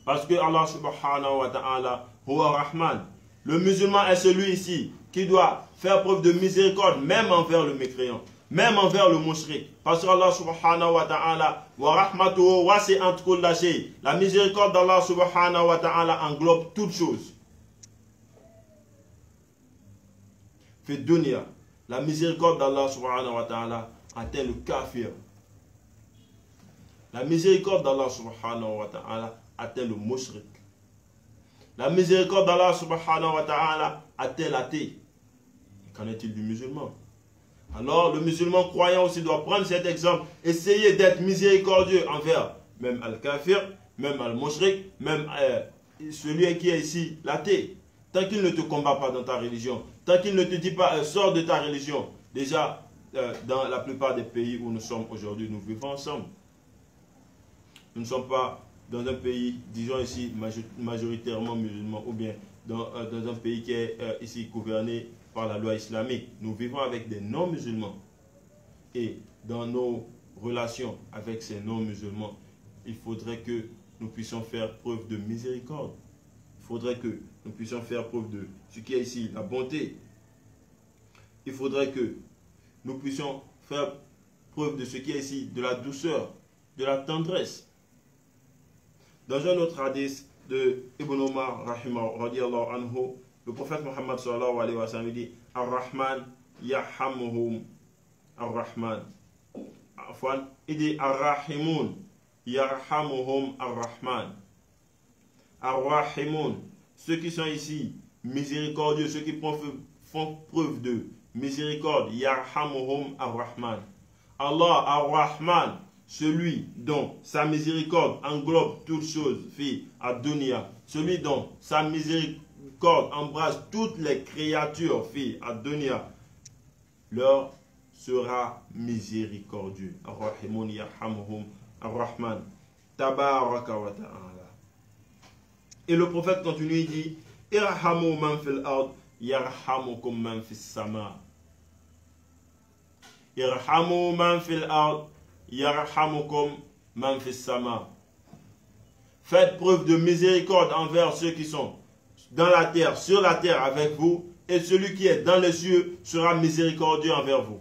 Parce que Allah subhanahu wa ta'ala, huwa rahman. Le musulman est celui ici qui doit faire preuve de miséricorde même envers le mécréant, même envers le mushrik. Parce que Allah subhanahu wa ta'ala, wa rahmatuhu wasi'at kulla shay. La miséricorde d'Allah subhanahu wa ta'ala englobe toutes choses. Fi dunya, la miséricorde d'Allah subhanahu wa ta'ala atteint le kafir. La miséricorde d'Allah subhanahu wa ta'ala atteint le mushrik. La miséricorde d'Allah subhanahu wa ta'ala atteint l'athée. Qu'en est-il du musulman? Alors le musulman croyant aussi doit prendre cet exemple, essayer d'être miséricordieux envers même al-kafir, même al-mushrik, même celui qui est ici l'athée. Tant qu'il ne te combat pas dans ta religion, tant qu'il ne te dit pas sors de ta religion. Déjà dans la plupart des pays où nous sommes aujourd'hui, nous vivons ensemble. Nous ne sommes pas dans un pays, disons ici, majoritairement musulman, ou bien dans un pays qui est ici gouverné par la loi islamique. Nous vivons avec des non-musulmans. Et dans nos relations avec ces non-musulmans, il faudrait que nous puissions faire preuve de miséricorde. Il faudrait que nous puissions faire preuve de ce qui est ici, la bonté. Il faudrait que nous puissions faire preuve de ce qui est ici, de la douceur, de la tendresse. Dans un autre hadith de Ibn Umar radiyallahu anhu, le prophète Mohammed sallallahu alayhi wa sallam dit Ar-Rahman yarhamuhum Ar-Rahman. Il dit Ar-Rahimun yarhamuhum Ar-Rahman. Ar-Rahimun, ceux qui sont ici miséricordieux, ceux qui font preuve de miséricorde, yarhamuhum Ar-Rahman. Allah Ar-Rahman, celui dont sa miséricorde englobe toutes choses, fi ad-dunya, celui dont sa miséricorde embrasse toutes les créatures, fi ad-dunya, leur sera miséricordieux. Ar-Rahimun yarhamuhum Ar-Rahman. Tabaraka wa ta'ala. Et le prophète continue, il dit Irhamu man fil ard yarhamukum man fis sama. Irhamu man fil ard, yarhamukum man fis sama. Faites preuve de miséricorde envers ceux qui sont dans la terre, sur la terre avec vous, et celui qui est dans les cieux sera miséricordieux envers vous.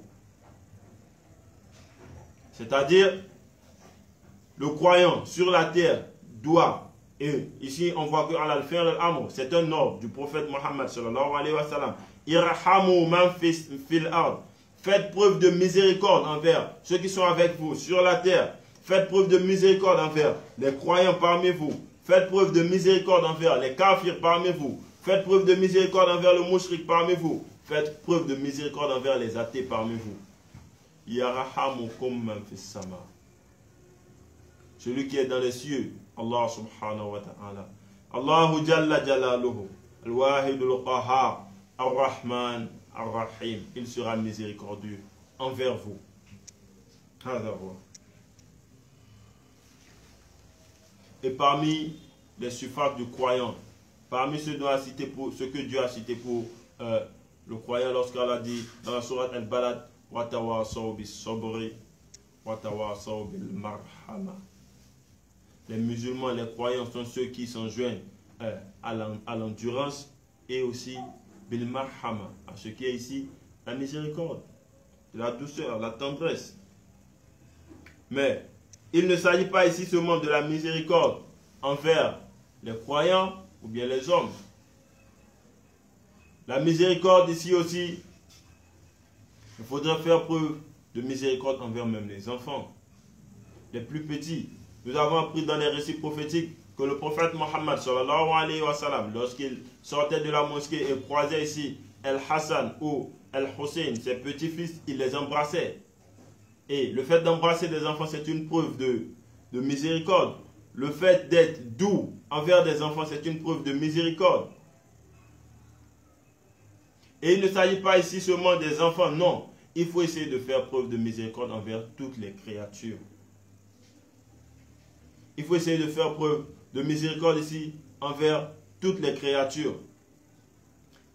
C'est-à-dire, le croyant sur la terre doit, et ici on voit que c'est un ordre du prophète Mohammed sallallahu alayhi wa sallam. Irhamu man fil ard. Faites preuve de miséricorde envers ceux qui sont avec vous sur la terre. Faites preuve de miséricorde envers les croyants parmi vous. Faites preuve de miséricorde envers les kafirs parmi vous. Faites preuve de miséricorde envers le mouchrik parmi vous. Faites preuve de miséricorde envers les athées parmi vous. Yarhamukum man fis sama. Celui qui est dans les cieux, Allah subhanahu wa ta'ala. Allahu jalla jalaluhu, al-wahidul qahhar, ar-rahman, ar-rahim. Il sera miséricordieux envers vous. Et parmi les suffrages du croyant, parmi ceux que Dieu a cité pour le croyant lorsqu'elle a dit dans la sourate Al-Balad, watawasaw bis-sabri, watawasaw bil-marhama. Les musulmans, les croyants sont ceux qui s'enjoignent à l'endurance et aussi bil-marhama, à ce qui est ici la miséricorde, la douceur, la tendresse. Mais il ne s'agit pas ici seulement de la miséricorde envers les croyants ou bien les hommes. La miséricorde ici aussi, il faudra faire preuve de miséricorde envers même les enfants, les plus petits. Nous avons appris dans les récits prophétiques que le prophète Mohammed sallallahu alayhi wa sallam, lorsqu'il sortait de la mosquée et croisait ici El-Hassan ou El-Hussein, ses petits-fils, il les embrassait. Et le fait d'embrasser des enfants, c'est une preuve de miséricorde. Le fait d'être doux envers des enfants, c'est une preuve de miséricorde. Et il ne s'agit pas ici seulement des enfants, non. Il faut essayer de faire preuve de miséricorde envers toutes les créatures. Il faut essayer de faire preuve de miséricorde ici envers toutes les créatures.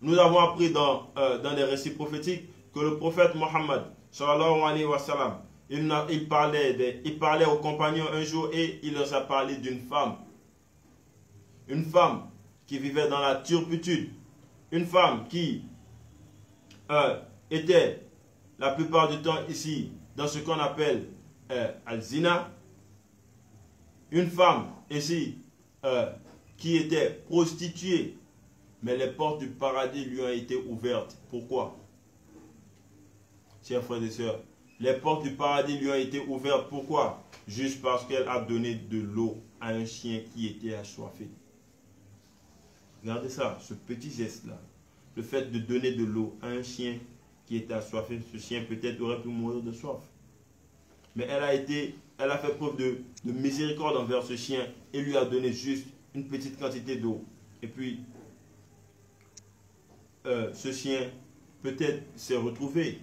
Nous avons appris dans les récits prophétiques que le prophète Mohammed sallallahu alayhi wa sallam, il parlait aux compagnons un jour et il leur a parlé d'une femme. Une femme qui vivait dans la turpitude. Une femme qui était la plupart du temps ici dans ce qu'on appelle al-zina. Une femme ici qui était prostituée, mais les portes du paradis lui ont été ouvertes. Pourquoi? Chers frères et sœurs, les portes du paradis lui ont été ouvertes. Pourquoi? Juste parce qu'elle a donné de l'eau à un chien qui était assoiffé. Regardez ça, ce petit geste-là. Le fait de donner de l'eau à un chien qui était assoiffé, ce chien peut-être aurait pu mourir de soif. Mais elle a fait preuve de miséricorde envers ce chien et lui a donné juste une petite quantité d'eau. Et puis, ce chien peut-être s'est retrouvé.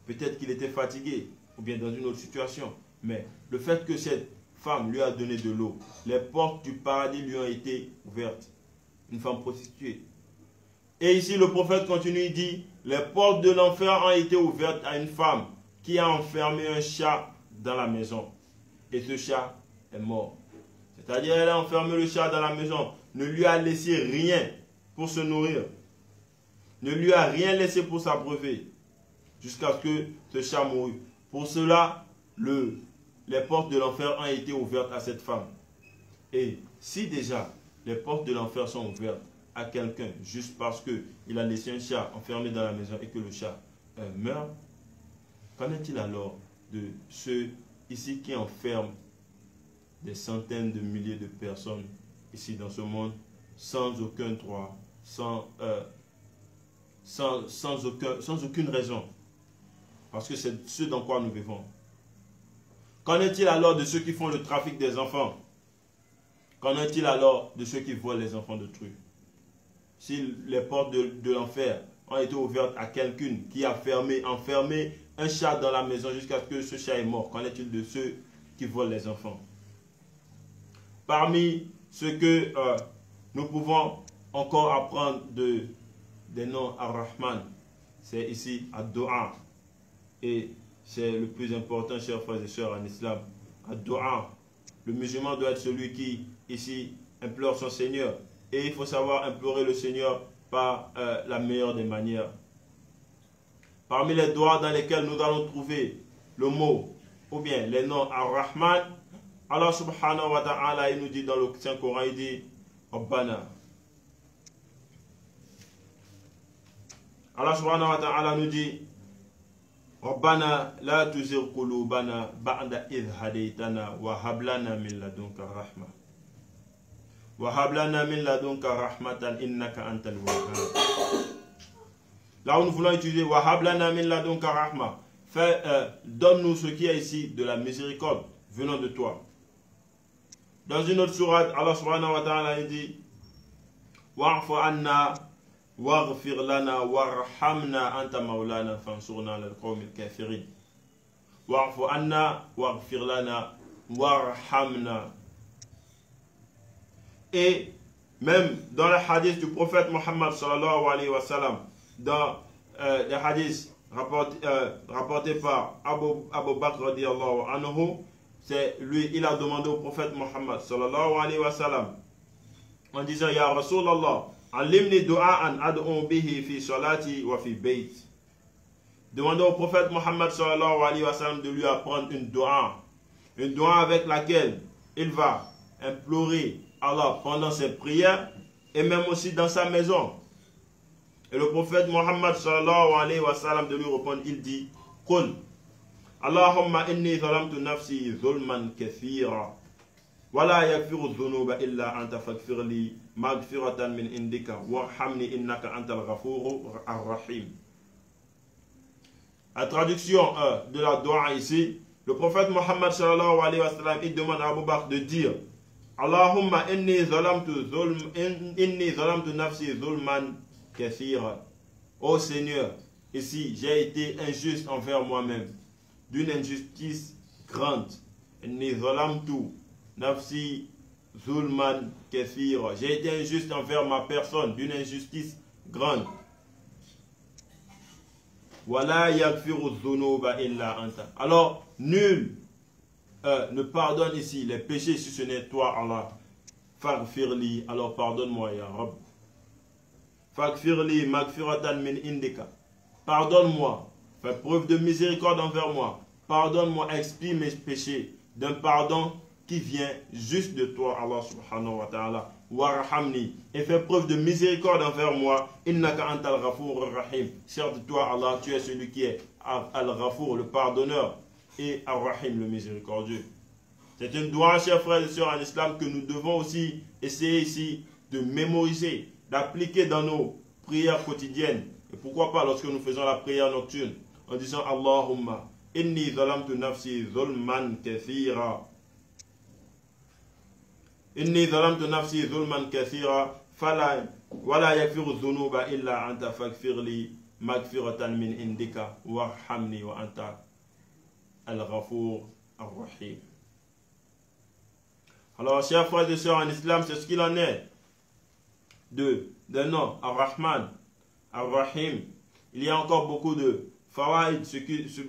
Peut-être qu'il était fatigué ou bien dans une autre situation. Mais le fait que cette femme lui a donné de l'eau, les portes du paradis lui ont été ouvertes. Une femme prostituée. Et ici le prophète continue, il dit, les portes de l'enfer ont été ouvertes à une femme qui a enfermé un chat dans la maison. Et ce chat est mort. C'est-à-dire elle a enfermé le chat dans la maison, ne lui a laissé rien pour se nourrir. Ne lui a rien laissé pour s'abreuver. Jusqu'à ce que ce chat mourut. Pour cela, les portes de l'enfer ont été ouvertes à cette femme. Et si déjà les portes de l'enfer sont ouvertes à quelqu'un juste parce qu'il a laissé un chat enfermé dans la maison et que le chat meurt, qu'en est-il alors de ceux ici qui enferment des centaines de milliers de personnes ici dans ce monde sans aucun droit, sans aucune raison? Parce que c'est ce dans quoi nous vivons. Qu'en est-il alors de ceux qui font le trafic des enfants? Qu'en est-il alors de ceux qui volent les enfants d'autrui? Si les portes de l'enfer ont été ouvertes à quelqu'un qui a enfermé un chat dans la maison jusqu'à ce que ce chat est mort, qu'en est-il de ceux qui volent les enfants? Parmi ce que nous pouvons encore apprendre des noms Ar-Rahman, c'est ici Ad-Du'a. Et c'est le plus important, chers frères et sœurs, en islam. Ad-Du'a. Le musulman doit être celui qui, ici, implore son Seigneur. Et il faut savoir implorer le Seigneur par la meilleure des manières. Parmi les doigts dans lesquels nous allons trouver le mot, ou bien les noms Ar-Rahman, Allah subhanahu wa ta'ala, il nous dit dans le Saint-Coran, il dit Rabbana. Allah subhanahu wa ta'ala nous dit Rabbana la tuzigh qulubana ba'da idh hadaytana wa hab lana min ladunka rahma. Wa hab lana min ladunka rahmatan innaka antal wahhab. Là où nous voulons utiliser wa hab lana min ladunka rahma, donne-nous ce qui est ici de la miséricorde venant de toi. Dans une autre sourate, Allah subhanahu wa ta'ala dit wa'fu anna waghfir lana warhamna anta maulana fansurna lal qawmil kafirin. Wa'fu anna waghfir lana warhamna. Et même dans les hadiths du prophète Mohammed sallallahu alayhi wa sallam, dans les hadiths rapportés par Abu Bakr radiyallahu anhu, c'est lui, il a demandé au prophète Mohammed sallallahu alayhi wa sallam en disant Ya Rasulallah, alimni du'a'an ad'u bihi fi salati wa fi bayt. Demandez au prophète Mohammed sallallahu alayhi wa sallam de lui apprendre une doua avec laquelle il va implorer Allah pendant ses prières et même aussi dans sa maison. Et le prophète Mohammed sallallahu alayhi wa sallam de lui répondre, il dit Qul Allahumma inni zalamtu nafsi zulman kathira wa la yaghfiru dhunuba illa anta faghfir li maghfiratan min indika warhamni innaka antal ghafurur rahim. La traduction de la doua ici, le prophète Mohammed sallallahu alayhi wa sallam, il demande à Abu Bakr de dire Allahumma inni zalamtu nafsi zulman kathira. Ô Seigneur, ici j'ai été injuste envers moi-même, d'une injustice grande. Inni zalamtu nafsi zulman kathira. J'ai été injuste envers ma personne, d'une injustice grande. Wala yaghfiru dhunuba illa anta. Alors, nul ne pardonne ici les péchés si ce n'est toi, Allah. Faghfirli, alors pardonne-moi, ya Rabb. Faghfirli maghfiratan min indika. Pardonne-moi, fais preuve de miséricorde envers moi. Pardonne-moi, expie mes péchés d'un pardon qui vient juste de toi, Allah subhanahu wa ta'ala. Warhamni, et fais preuve de miséricorde envers moi. Innaka antal ghafur rahim. Certes de toi, Allah, tu es celui qui est al-Ghafour, le pardonneur, et ar-Rahim, le miséricordieux. C'est une doua, chers frères et sœurs en islam, que nous devons aussi essayer ici de mémoriser, d'appliquer dans nos prières quotidiennes. Et pourquoi pas lorsque nous faisons la prière nocturne, en disant Allahumma, inni zalamtu nafsi zulman kathira. Inni zalamtu nafsi zulman kathira, wala yaghfiru dhunuba illa anta faghfirli maghfiratan min indika warhamni wa anta al-Ghafour ar-Rahim. Alors, chers frères et sœurs en islam, c'est ce qu'il en est d'un nom, Ar-Rahman, Ar-Rahim. Il y a encore beaucoup de fawaïd,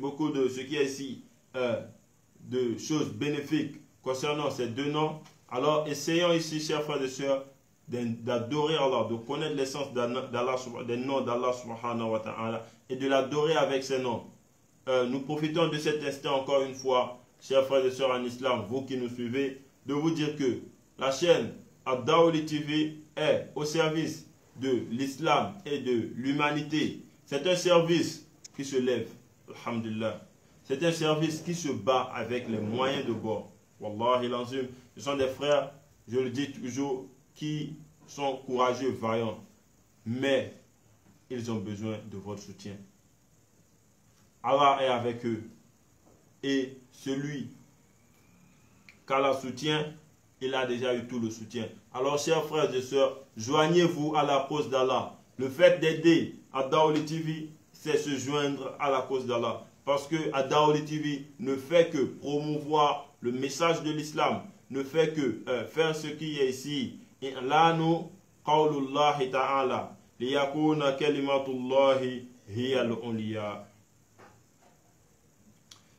beaucoup de ce qui est ici, de choses bénéfiques concernant ces deux noms. Alors, essayons ici, chers frères et sœurs, d'adorer Allah, de connaître l'essence des noms d'Allah subhanahu wa ta'ala et de l'adorer avec ses noms. Nous profitons de cet instant encore une fois, chers frères et sœurs en islam, vous qui nous suivez, de vous dire que la chaîne Ad-Dawli TV est au service de l'islam et de l'humanité. C'est un service qui se lève, alhamdulillah. C'est un service qui se bat avec les moyens de bord. Wallahi l'azim, ce sont des frères, je le dis toujours, qui sont courageux, vaillants. Mais ils ont besoin de votre soutien. Allah est avec eux. Et celui qu'Allah soutient, il a déjà eu tout le soutien. Alors, chers frères et sœurs, joignez-vous à la cause d'Allah. Le fait d'aider Ad-Dawli TV, c'est se joindre à la cause d'Allah. Parce que Ad-Dawli TV ne fait que promouvoir le message de l'islam, ne fait que faire ce qui est ici. Lanu qawlullahi ta'ala. ليكون كلمة الله هي العليا.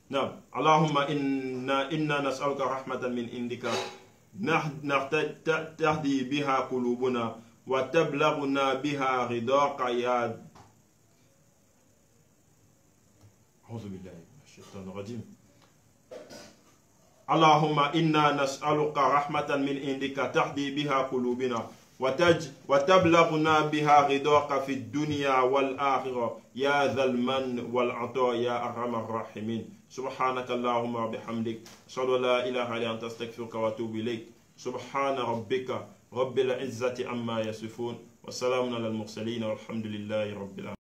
نعم. اللهم إنا نسألك رحمة من عندك تهدي بها قلوبنا وتبلغنا بها رضاك يا أعوذ بالله من الشيطان الرجيم. اللهم إنا نسألك رحمة من عندك تهدي بها قلوبنا وتبلغنا بها رضاك في الدنيا والآخرة يا ذا المن والعطاء يا أرحم الراحمين. سبحانك اللهم وبحمدك أشهد أن لا إله إلا أنت أستغفرك وأتوب إليك. سبحان ربك رب العزة عما يصفون وسلام على المرسلين والحمد لله رب العالمين.